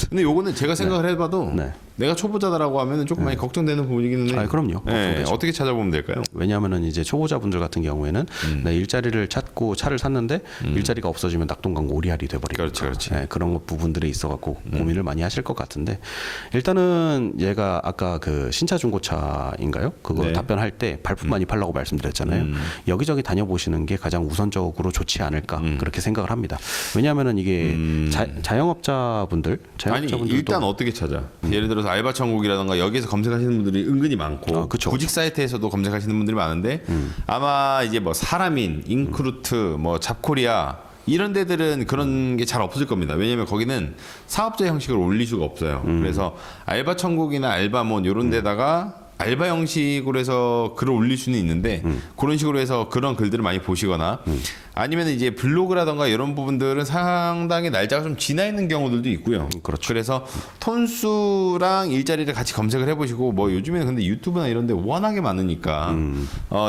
근데 요거는 제가 생각을 해봐도 네. 내가 초보자다라고 하면은 조금 많이 걱정되는 부분이기는 해요. 아, 그럼요. 네, 어떻게 찾아보면 될까요? 왜냐하면은 이제 초보자분들 같은 경우에는 내 일자리를 찾고 차를 샀는데 일자리가 없어지면 낙동강고 오리알이 돼버리니까 그렇지. 네, 그런 부분들이 있어갖고 고민을 많이 하실 것 같은데 일단은 얘가 아까 그 신차 중고차인가요? 그거 네. 답변할 때 발품 많이 팔라고 말씀드렸잖아요. 여기저기 다녀보시는 게 가장 우선적으로 좋지 않을까 그렇게 생각을 합니다. 왜냐하면은 이게 자영업자분들 아니 일단 어떻게 찾아? 예를 들어서 알바 천국이라던가 여기에서 검색하시는 분들이 은근히 많고 그쵸, 구직 사이트에서도 검색하시는 분들이 많은데 아마 이제 뭐 사람인, 인크루트, 뭐 잡코리아 이런 데들은 그런 게 잘 없을 겁니다. 왜냐하면 거기는 사업자 형식으로 올릴 수가 없어요. 그래서 알바 천국이나 알바몬 이런 데다가 알바 형식으로 해서 글을 올릴 수는 있는데 그런 식으로 해서 그런 글들을 많이 보시거나 아니면 이제 블로그라던가 이런 부분들은 상당히 날짜가 좀 지나 있는 경우들도 있고요. 그렇죠. 그래서 톤수랑 일자리를 같이 검색을 해보시고 뭐 요즘에는 근데 유튜브나 이런 데 워낙에 많으니까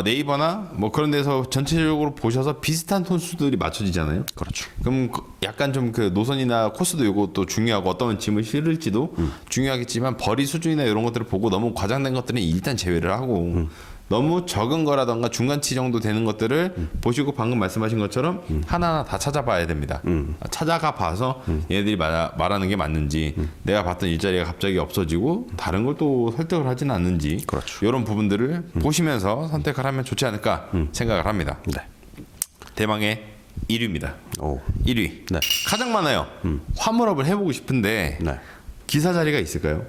네이버나 뭐 그런 데서 전체적으로 보셔서 비슷한 톤수들이 맞춰지잖아요. 그렇죠. 그럼 약간 좀 그 노선이나 코스도 이것도 중요하고 어떤 짐을 실을지도 중요하겠지만 벌이 수준이나 이런 것들을 보고 너무 과장된 것들은 일단 제외를 하고 너무 적은 거라던가 중간치 정도 되는 것들을 보시고 방금 말씀하신 것처럼 하나하나 다 찾아봐야 됩니다. 찾아가 봐서 얘네들이 말하는 게 맞는지 내가 봤던 일자리가 갑자기 없어지고 다른 걸 또 설득을 하지는 않는지 그렇죠. 이런 부분들을 보시면서 선택을 하면 좋지 않을까 생각을 합니다. 네. 대망의 1위입니다. 오. 1위. 네. 가장 많아요. 화물업을 해보고 싶은데 네. 기사 자리가 있을까요?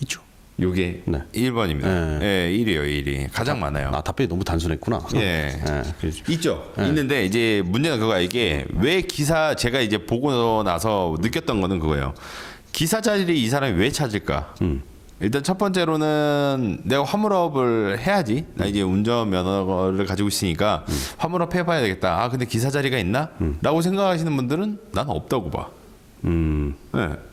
있죠. 요게 네. 1번입니다. 예, 1위요, 1위. 가장 많아요. 아, 답변이 너무 단순했구나. 예. 그래서 있죠. 있는데 이제 문제는 그거야. 이게 왜 기사 제가 이제 보고 나서 느꼈던 거는 그거예요. 기사 자리를 이 사람이 왜 찾을까? 일단 첫 번째로는 내가 화물업을 해야지. 나 이제 운전면허를 가지고 있으니까 화물업 해봐야 되겠다. 아 근데 기사 자리가 있나? 라고 생각하시는 분들은 난 없다고 봐. 네.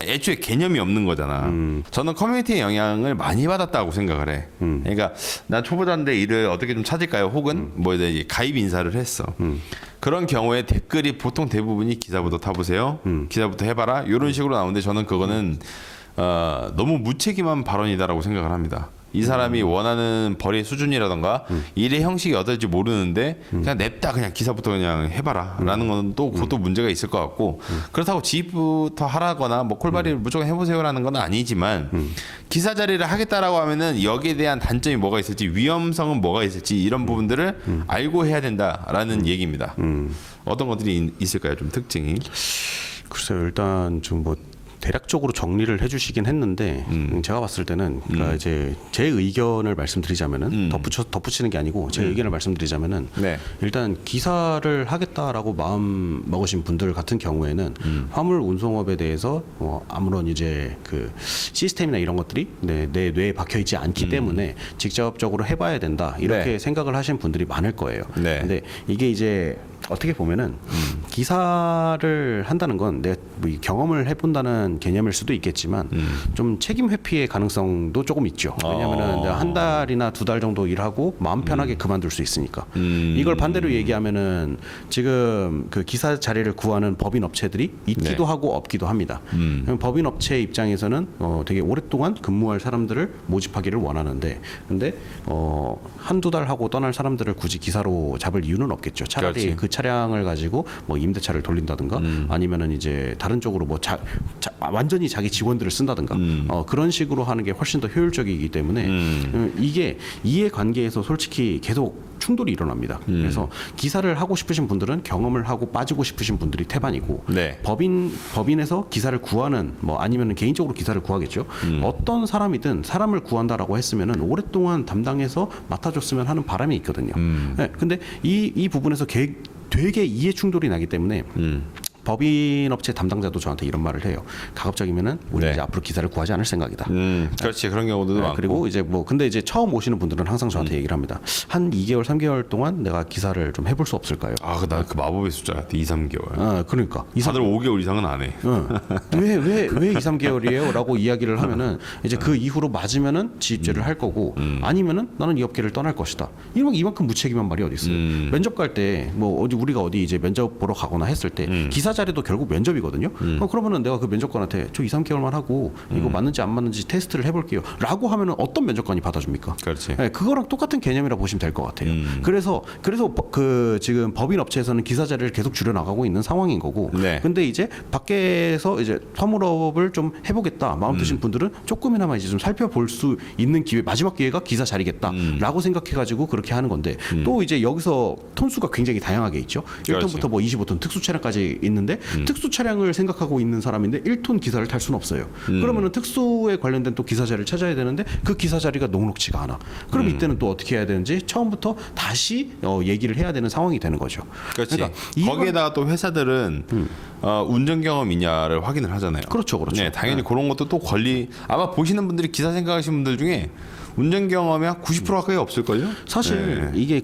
애초에 개념이 없는 거잖아. 저는 커뮤니티의 영향을 많이 받았다고 생각을 해. 그러니까 난 초보자인데 일을 어떻게 좀 찾을까요? 혹은 뭐 이제 가입 인사를 했어. 그런 경우에 댓글이 보통 대부분이 기사부터 타보세요. 기사부터 해봐라. 이런 식으로 나오는데 저는 그거는 너무 무책임한 발언이다라고 생각을 합니다. 이 사람이 원하는 벌의 수준이라던가 일의 형식이 어떨지 모르는데 그냥 냅다 그냥 기사부터 그냥 해봐라라는 건 또 그것도 문제가 있을 것 같고 그렇다고 지입부터 하라거나 뭐 콜바리를 무조건 해보세요라는 건 아니지만 기사 자리를 하겠다라고 하면은 여기에 대한 단점이 뭐가 있을지 위험성은 뭐가 있을지 이런 부분들을 알고 해야 된다라는 얘기입니다. 어떤 것들이 있을까요? 좀 특징이? 글쎄요. 일단 좀 뭐 대략적으로 정리를 해주시긴 했는데 제가 봤을 때는 그러니까 이제 제 의견을 말씀드리자면은 덧붙이는 게 아니고 제 의견을 말씀드리자면은 네. 일단 기사를 하겠다라고 마음 먹으신 분들 같은 경우에는 화물 운송업에 대해서 아무런 이제 그 시스템이나 이런 것들이 내 뇌에 박혀 있지 않기 때문에 직접적으로 해봐야 된다 이렇게 네. 생각을 하신 분들이 많을 거예요. 네. 근데 이게 이제 어떻게 보면은 기사를 한다는 건 내가 뭐 경험을 해본다는 개념일 수도 있겠지만 좀 책임 회피의 가능성도 조금 있죠. 왜냐하면은 내가 한 달이나 두 달 정도 일하고 마음 편하게 그만둘 수 있으니까. 이걸 반대로 얘기하면은 지금 그 기사 자리를 구하는 법인 업체들이 있기도 네. 하고 없기도 합니다. 법인 업체 입장에서는 되게 오랫동안 근무할 사람들을 모집하기를 원하는데, 근데 한두 달 하고 떠날 사람들을 굳이 기사로 잡을 이유는 없겠죠. 차라리 그렇지. 그 차량을 가지고 뭐 임대차를 돌린다든가 아니면은 이제 다른 쪽으로 뭐 완전히 자기 직원들을 쓴다든가 그런 식으로 하는 게 훨씬 더 효율적이기 때문에 이게 이해관계에서 솔직히 계속 충돌이 일어납니다. 그래서 기사를 하고 싶으신 분들은 경험을 하고 빠지고 싶으신 분들이 태반이고 네. 법인에서 기사를 구하는 뭐 아니면은 개인적으로 기사를 구하겠죠. 어떤 사람이든 사람을 구한다라고 했으면은 오랫동안 담당해서 맡아줬으면 하는 바람이 있거든요. 네, 근데 이 부분에서 되게 이해 충돌이 나기 때문에 법인 업체 담당자도 저한테 이런 말을 해요. 가급적이면은 우리 네. 이제 앞으로 기사를 구하지 않을 생각이다. 그렇지. 그런 경우도 네, 많고. 그리고 이제 뭐 근데 이제 처음 오시는 분들은 항상 저한테 얘기를 합니다. 한 2개월, 3개월 동안 내가 기사를 좀 해볼 수 없을까요? 아, 나 그 마법의 숫자 같아. 2, 3개월. 그러니까 다들 5개월 이상은 안 해. 왜 2, 3개월이에요? 라고 이야기를 하면은 이제 그 이후로 맞으면은 지입제를 할 거고 아니면은 나는 이 업계를 떠날 것이다. 이만큼 무책임한 말이 어디 있어요? 면접 갈 때 뭐 우리가 어디 이제 면접 보러 가거나 했을 때 기사 자리도 결국 면접이거든요. 그러면은 내가 그 면접관한테 저 2, 3개월만 하고 이거 맞는지 안 맞는지 테스트를 해볼게요.라고 하면은 어떤 면접관이 받아줍니까? 그렇지. 네, 그거랑 똑같은 개념이라 보시면 될 것 같아요. 그래서 그 지금 법인 업체에서는 기사 자리를 계속 줄여 나가고 있는 상황인 거고. 네. 근데 이제 밖에서 이제 화물업을 좀 해보겠다 마음 드신 분들은 조금이나마 이제 좀 살펴볼 수 있는 기회, 마지막 기회가 기사 자리겠다라고 생각해가지고 그렇게 하는 건데 또 이제 여기서 톤수가 굉장히 다양하게 있죠. 1톤부터 뭐 25톤 특수 차량까지 있는데 특수 차량을 생각하고 있는 사람인데 1톤 기사를 탈 수는 없어요. 그러면은 특수에 관련된 또 기사 자리를 찾아야 되는데 그 기사 자리가 녹록지가 않아. 그럼 이때는 또 어떻게 해야 되는지 처음부터 다시 얘기를 해야 되는 상황이 되는 거죠. 그렇지. 그러니까 거기에다가 또 회사들은 운전 경험 있냐를 확인을 하잖아요. 그렇죠, 그렇죠. 네, 당연히 그런 것도 또 아마 보시는 분들이 기사 생각하시는 분들 중에 운전 경험이 한 90% 가까이 없을걸요? 사실 이게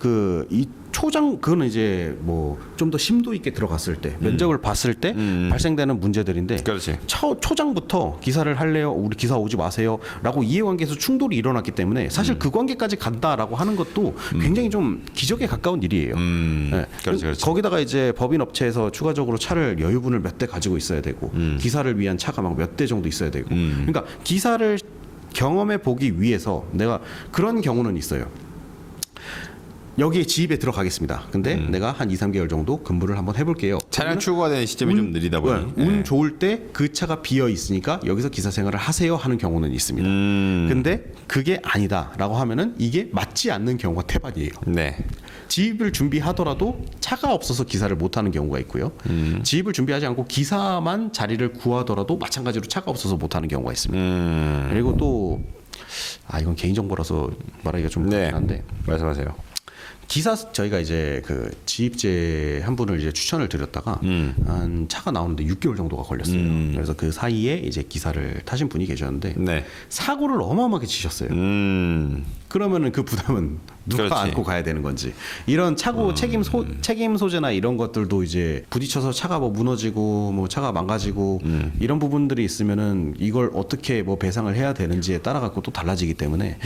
이 초장 그거는 이제 뭐 좀 더 심도 있게 들어갔을 때 면접을 봤을 때 발생되는 문제들인데 그렇지. 초장부터 기사를 할래요? 우리 기사 오지 마세요.라고 이해관계에서 충돌이 일어났기 때문에 사실 그 관계까지 간다라고 하는 것도 굉장히 좀 기적에 가까운 일이에요. 네. 그렇지, 그렇지. 거기다가 이제 법인 업체에서 추가적으로 차를 여유분을 몇 대 가지고 있어야 되고 기사를 위한 차가 막 몇 대 정도 있어야 되고 그러니까 기사를 경험해 보기 위해서 내가 그런 경우는 있어요. 여기에 지입에 들어가겠습니다. 근데 내가 한 2, 3개월 정도 근무를 한번 해볼게요. 차량 출고가 되는 시점이 좀 느리다 보니. 운 좋을 때 그 차가 비어 있으니까 여기서 기사 생활을 하세요 하는 경우는 있습니다. 근데 그게 아니다라고 하면은 이게 맞지 않는 경우가 태반이에요. 네. 지입을 준비하더라도 차가 없어서 기사를 못 하는 경우가 있고요. 지입을 준비하지 않고 기사만 자리를 구하더라도 마찬가지로 차가 없어서 못 하는 경우가 있습니다. 그리고 또 이건 개인정보라서 말하기가 좀 그렇긴 한데 말씀하세요. 기사 저희가 이제 그 지입제 한 분을 이제 추천을 드렸다가 한 차가 나오는데 6개월 정도가 걸렸어요. 그래서 그 사이에 이제 기사를 타신 분이 계셨는데 네. 사고를 어마어마하게 치셨어요. 그러면은 그 부담은 누가 그렇지. 안고 가야 되는 건지 이런 책임 소재나 이런 것들도 이제 부딪혀서 차가 뭐 무너지고 뭐 차가 망가지고 이런 부분들이 있으면은 이걸 어떻게 뭐 배상을 해야 되는지에 따라 갖고 또 달라지기 때문에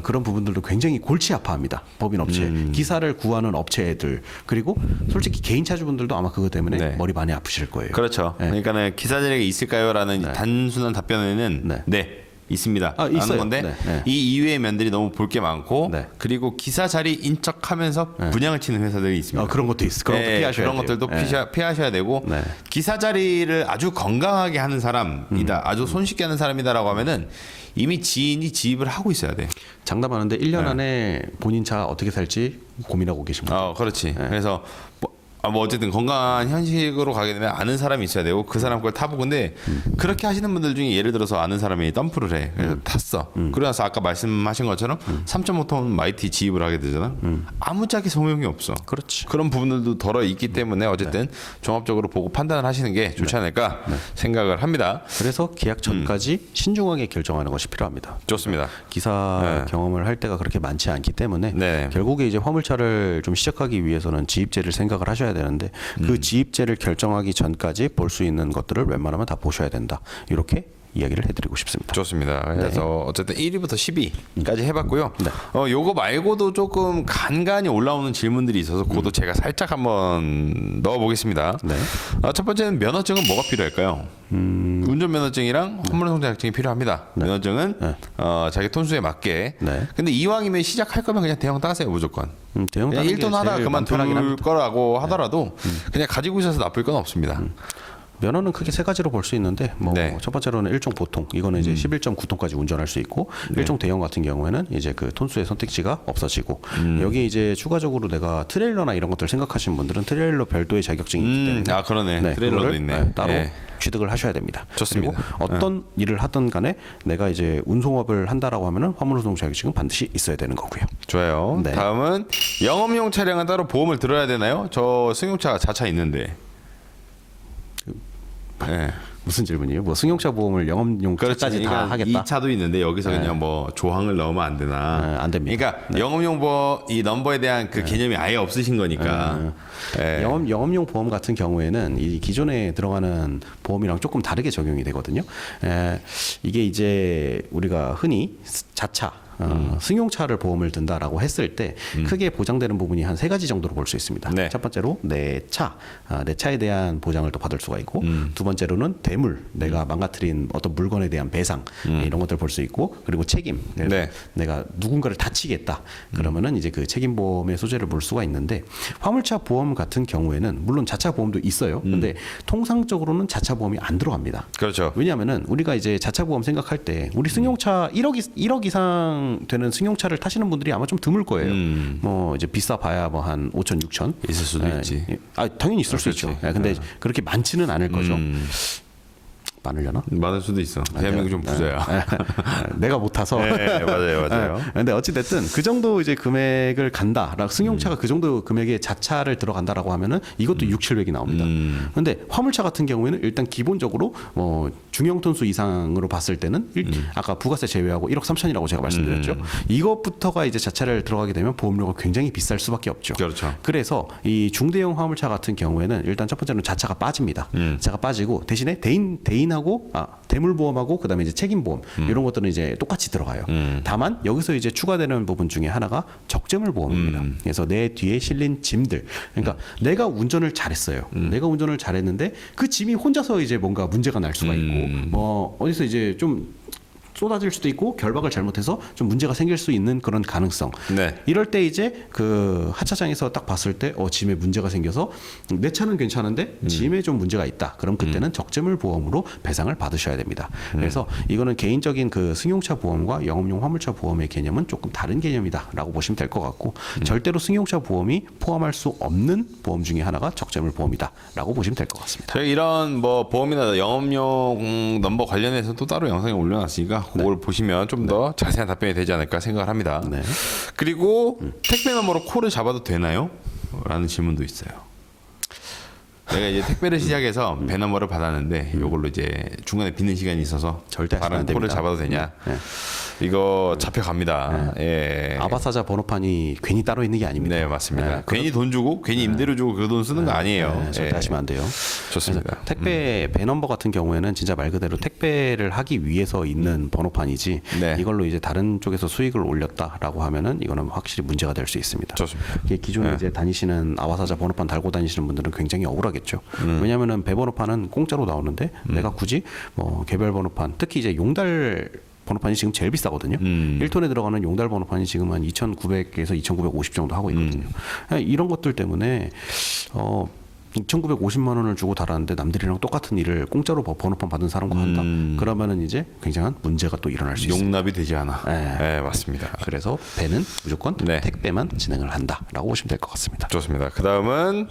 그런 부분들도 굉장히 골치 아파합니다. 법인 업체 기사를 구하는 업체들 그리고 솔직히 개인 차주분들도 아마 그것 때문에 네. 머리 많이 아프실 거예요. 그렇죠. 네. 그러니까는 기사 자리가 있을까요?라는 단순한 답변에는 네. 있습니다. 있어요. 하는 건데 네, 네. 이 이외의 면들이 너무 볼 게 많고 네. 그리고 기사 자리 인척하면서 분양을 치는 회사들이 있습니다. 그런 것도 있어. 그런 것도 피하셔야 그런 돼요. 것들도 피하셔야 되고 네. 기사 자리를 아주 건강하게 하는 사람이다, 아주 손쉽게 하는 사람이다라고 하면은 이미 지인이 지입을 하고 있어야 돼. 장담하는데 1년 안에 본인 차 어떻게 살지 고민하고 계신 분. 그렇지. 그래서 뭐 어쨌든 건강한 현식으로 가게 되면 아는 사람이 있어야 되고 그 사람 걸 타보고 근데 그렇게 하시는 분들 중에 예를 들어서 아는 사람이 덤프를 해. 그래서 탔어. 그러고 나서 아까 말씀하신 것처럼 3.5톤 마이티 지입을 하게 되잖아. 아무짝에 소용이 없어. 그렇지. 그런 부분들도 덜어 있기 때문에 어쨌든 종합적으로 보고 판단을 하시는 게 좋지 않을까 생각을 합니다. 그래서 계약 전까지 신중하게 결정하는 것이 필요합니다. 좋습니다. 기사 경험을 할 때가 그렇게 많지 않기 때문에 네. 결국에 이제 화물차를 좀 시작하기 위해서는 지입제를 생각을 하셔야 되는데 그 지입제를 결정하기 전까지 볼 수 있는 것들을 웬만하면 다 보셔야 된다. 이렇게 이야기를 해드리고 싶습니다. 좋습니다. 그래서 어쨌든 1위부터 10위까지 해봤고요. 네. 요거 말고도 조금 간간히 올라오는 질문들이 있어서 그것도 제가 살짝 한번 넣어보겠습니다. 네. 첫 번째는 면허증은 뭐가 필요할까요? 운전면허증이랑 화물운송 자격증이 필요합니다. 면허증은 자기 톤수에 맞게. 네. 근데 이왕이면 시작할 거면 그냥 대형 따세요 무조건. 대형 그냥 따는 게 1톤 하다가 제일 그만 편하긴 둘 합니다. 거라고 하더라도 그냥 가지고 있어서 나쁠 건 없습니다. 면허는 크게 세 가지로 볼 수 있는데 뭐 네. 첫 번째로는 일종 보통 이거는 이제 11.9톤까지 운전할 수 있고 일종 대형 같은 경우에는 이제 그 톤수의 선택지가 없어지고 여기 이제 추가적으로 내가 트레일러나 이런 것들 생각하시는 분들은 트레일러 별도의 자격증이 있기 때문에 그러네. 트레일러도 그거를, 있네. 따로 네. 취득을 하셔야 됩니다. 좋습니다. 그리고 어떤 일을 하든 간에 내가 이제 운송업을 한다라고 하면은 화물운송 자격증은 반드시 있어야 되는 거고요. 좋아요. 네. 다음은 영업용 차량은 따로 보험을 들어야 되나요? 저 승용차 자차 있는데. 네. 무슨 질문이에요? 뭐 승용차 보험을 영업용까지 다 하겠다? 이 차도 있는데 여기서 그냥 뭐 조항을 넣으면 안 되나? 안 됩니다. 그러니까 영업용 이 넘버에 대한 그 개념이 아예 없으신 거니까. 예. 영업용 보험 같은 경우에는 이 기존에 들어가는 보험이랑 조금 다르게 적용이 되거든요. 이게 이제 우리가 흔히 자차 승용차를 보험을 든다라고 했을 때 크게 보장되는 부분이 한 세 가지 정도로 볼 수 있습니다. 네. 첫 번째로 내 차에 대한 보장을 또 받을 수가 있고 두 번째로는 대물, 내가 망가뜨린 어떤 물건에 대한 배상 이런 것들 볼 수 있고 그리고 책임, 네. 내가 누군가를 다치겠다 그러면은 이제 그 책임 보험의 소재를 볼 수가 있는데 화물차 보험 같은 경우에는 물론 자차 보험도 있어요. 근데 통상적으로는 자차 보험이 안 들어갑니다. 그렇죠. 왜냐하면은 우리가 이제 자차 보험 생각할 때 우리 승용차 1억 이상 되는 승용차를 타시는 분들이 아마 좀 드물 거예요. 뭐 이제 비싸 봐야 뭐 한 5천, 6천 있을 수도 있지. 아 당연히 있을 수 있죠. 근데 그렇게 많지는 않을 거죠. 많으려나? 많을 수도 있어. 대한민국 좀 부자야. 내가 못 타서. 네, 맞아요. 근데 어찌됐든 그 정도 이제 금액을 간다라고 승용차가 그 정도 금액의 자차를 들어간다라고 하면은 이것도 6, 700이 나옵니다. 근데 화물차 같은 경우에는 일단 기본적으로 뭐 중형 톤수 이상으로 봤을 때는 아까 부가세 제외하고 1억 3천이라고 제가 말씀드렸죠. 이것부터가 이제 자차를 들어가게 되면 보험료가 굉장히 비쌀 수밖에 없죠. 그렇죠. 그래서 이 중대형 화물차 같은 경우에는 일단 첫 번째는 자차가 빠집니다. 자차가 빠지고 대신에 대인하고 대물보험하고 그다음에 이제 책임보험 이런 것들은 이제 똑같이 들어가요. 다만 여기서 이제 추가되는 부분 중에 하나가 적재물 보험입니다. 그래서 내 뒤에 실린 짐들, 그러니까 내가 운전을 잘했어요. 내가 운전을 잘했는데 그 짐이 혼자서 이제 뭔가 문제가 날 수가 있고 뭐 어디서 이제 좀 쏟아질 수도 있고 결박을 잘못해서 좀 문제가 생길 수 있는 그런 가능성. 네. 이럴 때 이제 그 하차장에서 딱 봤을 때 짐에 문제가 생겨서 내 차는 괜찮은데 짐에 좀 문제가 있다. 그럼 그때는 적재물 보험으로 배상을 받으셔야 됩니다. 그래서 이거는 개인적인 그 승용차 보험과 영업용 화물차 보험의 개념은 조금 다른 개념이다라고 보시면 될 것 같고 절대로 승용차 보험이 포함할 수 없는 보험 중에 하나가 적재물 보험이다라고 보시면 될 것 같습니다. 저희 이런 뭐 보험이나 영업용 넘버 관련해서 또 따로 영상에 올려놨으니까 그걸 보시면 좀 더 자세한 답변이 되지 않을까 생각을 합니다. 네. 그리고 택배 너머로 콜을 잡아도 되나요? 라는 질문도 있어요. 내가 이제 택배를 시작해서 배 너머를 받았는데 이걸로 이제 중간에 비는 시간이 있어서 절대 하시면 다른 안 콜을 됩니다. 잡아도 되냐? 네. 이거 잡혀갑니다. 예. 아바사자 번호판이 괜히 따로 있는 게 아닙니다. 네, 맞습니다. 네, 괜히 돈 주고 괜히 임대료 주고 그 돈 쓰는 거 아니에요. 네, 절대 예. 하시면 안 돼요. 좋습니다. 그래서 택배 배 넘버 같은 경우에는 진짜 말 그대로 택배를 하기 위해서 있는 번호판이지 네. 이걸로 이제 다른 쪽에서 수익을 올렸다라고 하면은 이거는 확실히 문제가 될 수 있습니다. 좋습니다. 이게 기존에 이제 다니시는 아바사자 번호판 달고 다니시는 분들은 굉장히 억울하겠죠. 왜냐하면은 배 번호판은 공짜로 나오는데 내가 굳이 뭐 개별 번호판 특히 이제 용달 번호판이 지금 제일 비싸거든요. 1톤에 들어가는 용달 번호판이 지금 한 2,900에서 2,950 정도 하고 있거든요. 이런 것들 때문에 2,950만 원을 주고 달았는데 남들이랑 똑같은 일을 공짜로 번호판 받은 사람과 한다. 그러면은 이제 굉장한 문제가 또 일어날 수 있습니다. 용납이 되지 않아. 네. 네, 맞습니다. 그래서 배는 무조건 네. 택배만 진행을 한다라고 보시면 될 것 같습니다. 좋습니다. 그 다음은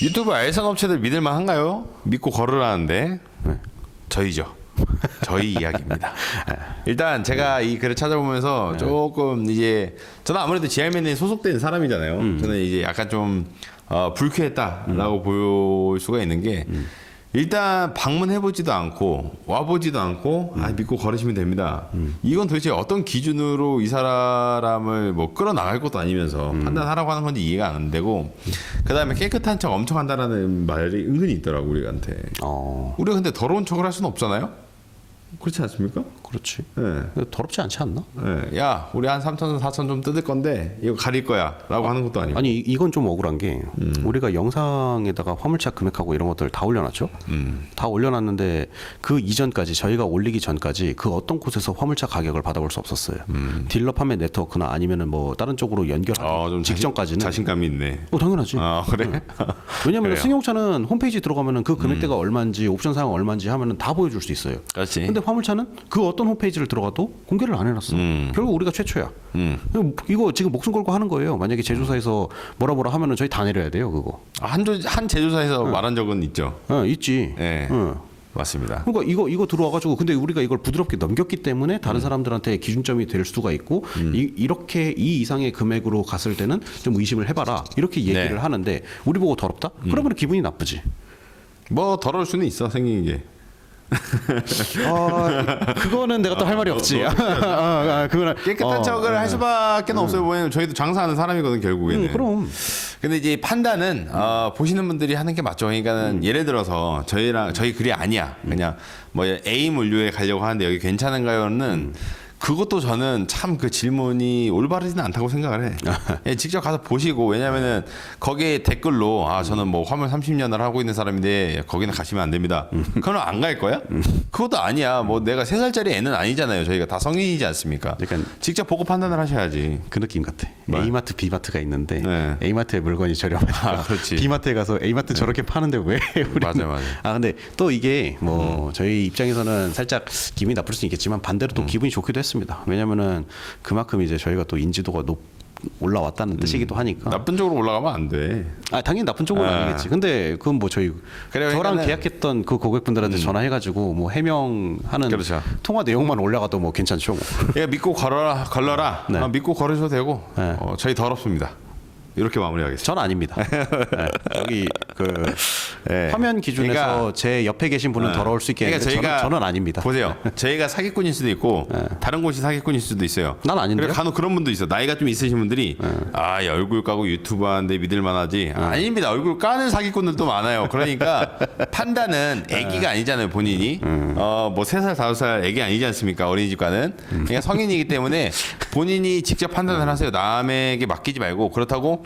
유튜브 알선 업체들 믿을만 한가요? 믿고 걸으라는데 저희죠. 저희 이야기입니다. 일단 제가 이 글을 찾아보면서 조금 이제 저는 아무래도 GR맨에 소속된 사람이잖아요. 저는 이제 약간 좀 불쾌했다라고 볼 수가 있는 게 일단 방문해보지도 않고 와보지도 않고 믿고 걸으시면 됩니다. 이건 도대체 어떤 기준으로 이 사람을 뭐 끌어나갈 것도 아니면서 판단하라고 하는 건지 이해가 안 되고 그 다음에 깨끗한 척 엄청 한다라는 말이 은근히 있더라고 우리한테. 우리가 근데 더러운 척을 할 수는 없잖아요. 그렇지 않습니까? 그렇지. 네. 더럽지 않지 않나? 네. 야, 우리 한 3,000, 4,000 좀 뜯을 건데 이거 가릴 거야라고 하는 것도 아니고. 아니 이건 좀 억울한 게 우리가 영상에다가 화물차 금액하고 이런 것들 다 올려놨죠. 다 올려놨는데 그 이전까지 저희가 올리기 전까지 그 어떤 곳에서 화물차 가격을 받아볼 수 없었어요. 딜러 판매 네트워크나 아니면은 뭐 다른 쪽으로 연결하기 좀 직전까지는 자신감이 있네. 당연하지. 그래? 왜냐면 그래요. 승용차는 홈페이지 들어가면은 그 금액대가 얼마인지 옵션 사항 얼마인지 하면은 다 보여줄 수 있어요. 그렇지. 근데 화물차는 그 어떤 홈페이지를 들어가도 공개를 안 해놨어. 결국 우리가 최초야. 이거 지금 목숨 걸고 하는 거예요. 만약에 제조사에서 뭐라 하면은 저희 다 내려야 돼요, 그거. 한 제조사에서 말한 적은 있죠. 있지. 네. 맞습니다. 그러니까 이거 들어와가지고 근데 우리가 이걸 부드럽게 넘겼기 때문에 다른 사람들한테 기준점이 될 수가 있고 이렇게 이 이상의 금액으로 갔을 때는 좀 의심을 해봐라 이렇게 얘기를 네. 하는데 우리 보고 더럽다? 그러면 기분이 나쁘지. 뭐 더러울 수는 있어 생긴 게. 그거는 내가 또 할 말이 없지. 그거는 깨끗한 척을 할 수밖에 없어요. 왜냐면 저희도 장사하는 사람이거든 결국에는. 그럼. 근데 이제 판단은 보시는 분들이 하는 게 맞죠. 그러니까는 예를 들어서 저희 글이 아니야. 그냥 뭐 A 물류에 가려고 하는데 여기 괜찮은가요는 그것도 저는 참 그 질문이 올바르지는 않다고 생각을 해. 예, 직접 가서 보시고 왜냐면은 거기에 댓글로 저는 뭐 화물 30년을 하고 있는 사람인데 거기는 가시면 안 됩니다. 그럼 안 갈 거야? 그것도 아니야. 뭐 내가 3살짜리 애는 아니잖아요. 저희가 다 성인이지 않습니까? 약간 직접 보고 판단을 하셔야지. 그 느낌 같아. 뭐? A마트, B마트가 있는데 네. A마트의 물건이 저렴하니까 그렇지. B마트에 가서 A마트 저렇게 파는데 왜 우리 맞아. 근데 또 이게 뭐 저희 입장에서는 살짝 기분이 나쁠 수 있겠지만 반대로 또 기분이 좋기도 했습니다. 왜냐면은 그만큼 이제 저희가 또 인지도가 올라왔다는 뜻이기도 하니까. 나쁜 쪽으로 올라가면 안 돼. 당연히 나쁜 쪽은 아니겠지. 근데 그건 뭐 저희 그래, 저랑 그러니까는- 계약했던 그 고객분들한테 전화해가지고 뭐 해명하는 그렇죠. 통화 내용만 올라가도 뭐 괜찮죠. 뭐. 예, 믿고 걸러라. 네. 믿고 걸으셔도 되고. 네. 저희 더럽습니다. 이렇게 마무리하겠습니다. 전 아닙니다. 네. 여기 그 네. 화면 기준에서 그러니까- 제 옆에 계신 분은 더러울 수 있겠는데 저는 아닙니다. 보세요. 저희가 사기꾼일 수도 있고 다른 곳이 사기꾼일 수도 있어요. 난 아닌데요? 그리고 간혹 그런 분도 있어. 나이가 좀 있으신 분들이 야, 얼굴 까고 유튜브 하는데 믿을 만하지. 아닙니다. 얼굴 까는 사기꾼들도 많아요. 그러니까 판단은 애기가 아니잖아요. 본인이 뭐 3살 5살 애기 아니지 않습니까? 어린이집 가는. 그러니까 성인이기 때문에 본인이 직접 판단을 하세요. 남에게 맡기지 말고. 그렇다고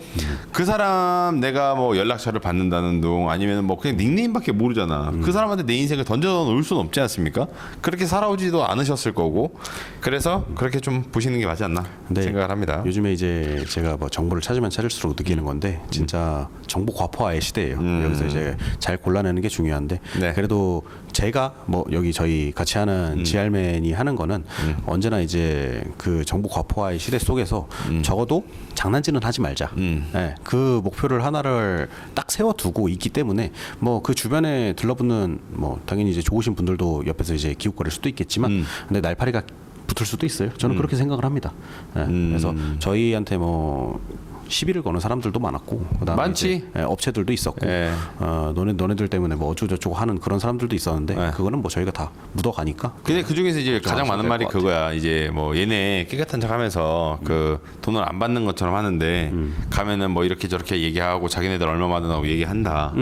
그 사람 내가 뭐 연락처를 받는다는 둥 아니면 뭐 그냥 닉네임밖에 모르잖아. 그 사람한테 내 인생을 던져 놓을 수는 없지 않습니까? 그렇게 살아오지도 않으셨을 거고. 그래서 그렇게 좀 보시는 게 맞지 않나 생각을 합니다. 요즘에 이제 제가 뭐 정보를 찾으면 찾을수록 느끼는 건데 진짜 정보 과포화의 시대예요. 여기서 이제 잘 골라내는 게 중요한데 네. 그래도 제가 뭐 여기 저희 같이 하는 지알맨이 하는 거는 언제나 이제 그 정보 과포화의 시대 속에서 적어도 장난질은 하지 말자. 네, 그 목표를 하나를 딱 세워두고 있기 때문에 뭐 그 주변에 들러붙는 뭐 당연히 이제 좋으신 분들도 옆에서 이제 기웃거릴 수도 있겠지만 근데 날파리가 붙을 수도 있어요. 저는 그렇게 생각을 합니다. 네, 그래서 저희한테 뭐 시비를 거는 사람들도 많았고 그다음에 많지. 이제, 업체들도 있었고 예. 너네들 때문에 뭐 어쩌고저쩌고 하는 그런 사람들도 있었는데 예. 그거는 뭐 저희가 다 묻어가니까. 근데 그 중에서 이제 가장 많은 될 말이 것 같아요. 그거야. 이제 뭐 얘네 깨끗한 척하면서 그 돈을 안 받는 것처럼 하는데 가면은 뭐 이렇게 저렇게 얘기하고 자기네들 얼마 받는다고 얘기한다.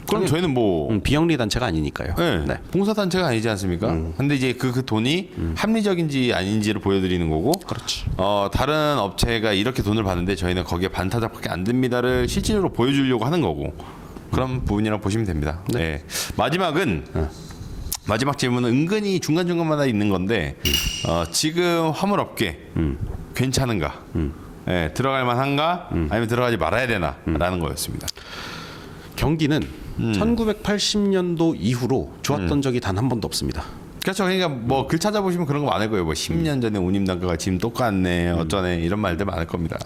그럼 저희는 뭐 비영리 단체가 아니니까요. 네. 네. 봉사단체가 아니지 않습니까? 근데 이제 그 돈이 합리적인지 아닌지를 보여드리는 거고, 그렇지. 다른 업체가 이렇게 돈을 받는데 저희는 거기에 반타작밖에 안 됩니다를 실질적으로 보여주려고 하는 거고, 그런 부분이라고 보시면 됩니다. 네. 마지막은 마지막 질문은 은근히 중간중간마다 있는 건데, 지금 화물업계 괜찮은가? 네, 들어갈 만한가? 아니면 들어가지 말아야 되나? 라는 거였습니다. 경기는 1980년도 이후로 좋았던 적이 단 한 번도 없습니다. 그렇죠. 그러니까 뭐 글 찾아보시면 그런 거 많을 거예요. 뭐 10년 전에 운임 단가가 지금 똑같네, 어쩌네 이런 말들 많을 겁니다.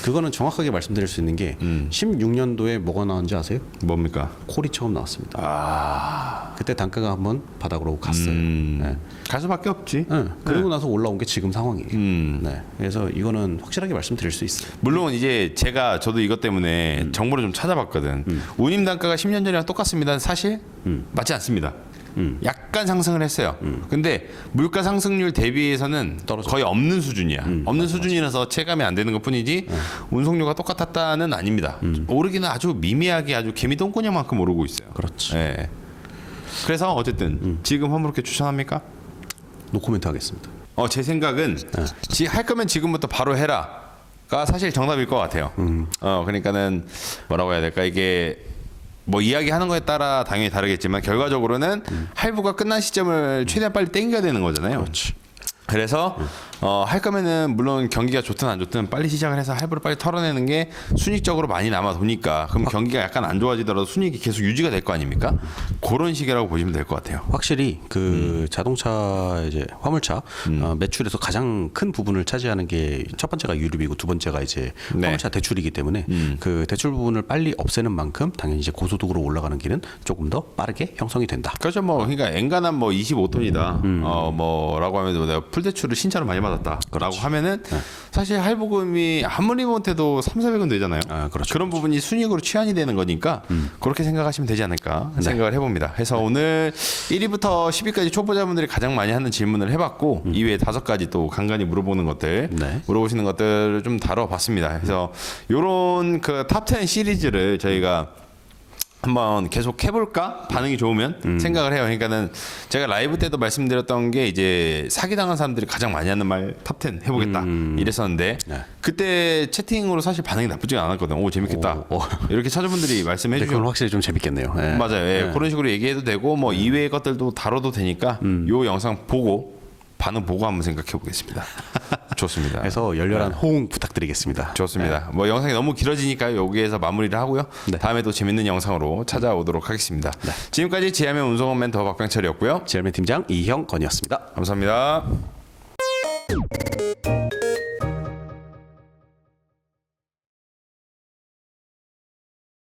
그거는 정확하게 말씀드릴 수 있는 게 16년도에 뭐가 나왔는지 아세요? 뭡니까? 콜이 처음 나왔습니다. 그때 단가가 한번 바닥으로 갔어요. 네. 갈 수밖에 없지. 네. 그리고 나서 올라온 게 지금 상황이에요. 네. 그래서 이거는 확실하게 말씀드릴 수 있어요. 물론 이제 저도 이것 때문에 정보를 좀 찾아봤거든. 운임 단가가 10년 전이랑 똑같습니다. 사실 맞지 않습니다. 약간 상승을 했어요. 근데 물가 상승률 대비해서는 거의 없는 수준이야. 없는 수준이라서 체감이 안 되는 것뿐이지 운송료가 똑같았다는 아닙니다. 오르기는 아주 미미하게 아주 개미 똥꼬냥만큼 오르고 있어요. 그렇죠. 예. 그래서 어쨌든 지금 화물업계 추천합니까? 노코멘트 하겠습니다. 제 생각은 할 거면 지금부터 바로 해라가 사실 정답일 것 같아요. 그러니까는 뭐라고 해야 될까 이게 뭐 이야기하는 거에 따라 당연히 다르겠지만 결과적으로는 할부가 끝난 시점을 최대한 빨리 땡겨야 되는 거잖아요. 그렇지. 그래서 할 거면은 물론 경기가 좋든 안 좋든 빨리 시작을 해서 할부를 빨리 털어내는 게 순익적으로 많이 남아 도니까 그럼 경기가 약간 안 좋아지더라도 순익이 계속 유지가 될 거 아닙니까? 그런 식이라고 보시면 될 것 같아요. 확실히 그 자동차 이제 화물차 매출에서 가장 큰 부분을 차지하는 게 첫 번째가 유류비고 두 번째가 이제 네. 화물차 대출이기 때문에 그 대출 부분을 빨리 없애는 만큼 당연히 이제 고소득으로 올라가는 길은 조금 더 빠르게 형성이 된다. 그렇죠. 뭐 그러니까 엔간한 뭐 25톤이다. 뭐라고 하면 내가 풀대출을 신차로 많이 받았다라고 하면은 사실 할부금이 아무리 못해도 3,400원 되잖아요. 그렇죠. 그런 부분이 순이익으로 치환이 되는 거니까 그렇게 생각하시면 되지 않을까 생각을 해봅니다. 그래서 오늘 1위부터 10위까지 초보자분들이 가장 많이 하는 질문을 해봤고 이외에 5가지 또 간간히 물어보는 것들 물어보시는 것들을 좀 다뤄봤습니다. 그래서 요런 그 탑10 시리즈를 저희가 한번 계속 해볼까? 반응이 좋으면 생각을 해요. 그러니까는 제가 라이브 때도 말씀드렸던 게 이제 사기당한 사람들이 가장 많이 하는 말 탑10 해보겠다 이랬었는데 네. 그때 채팅으로 사실 반응이 나쁘지 않았거든. 오 재밌겠다. 이렇게 차주분들이 말씀해 네, 주시고 그건 확실히 좀 재밌겠네요. 예. 맞아요. 예, 그런 식으로 얘기해도 되고 뭐 이외의 것들도 다뤄도 되니까 요 영상 보고 반응 보고 한번 생각해 보겠습니다. 좋습니다. 그래서 열렬한 호응 부탁드리겠습니다. 좋습니다. 뭐 영상이 너무 길어지니까 여기에서 마무리를 하고요. 네. 다음에 또 재밌는 영상으로 찾아오도록 하겠습니다. 지금까지 지하면 운송원 멘터 박병철이었고요. 지열맨 팀장 이형건이었습니다. 감사합니다.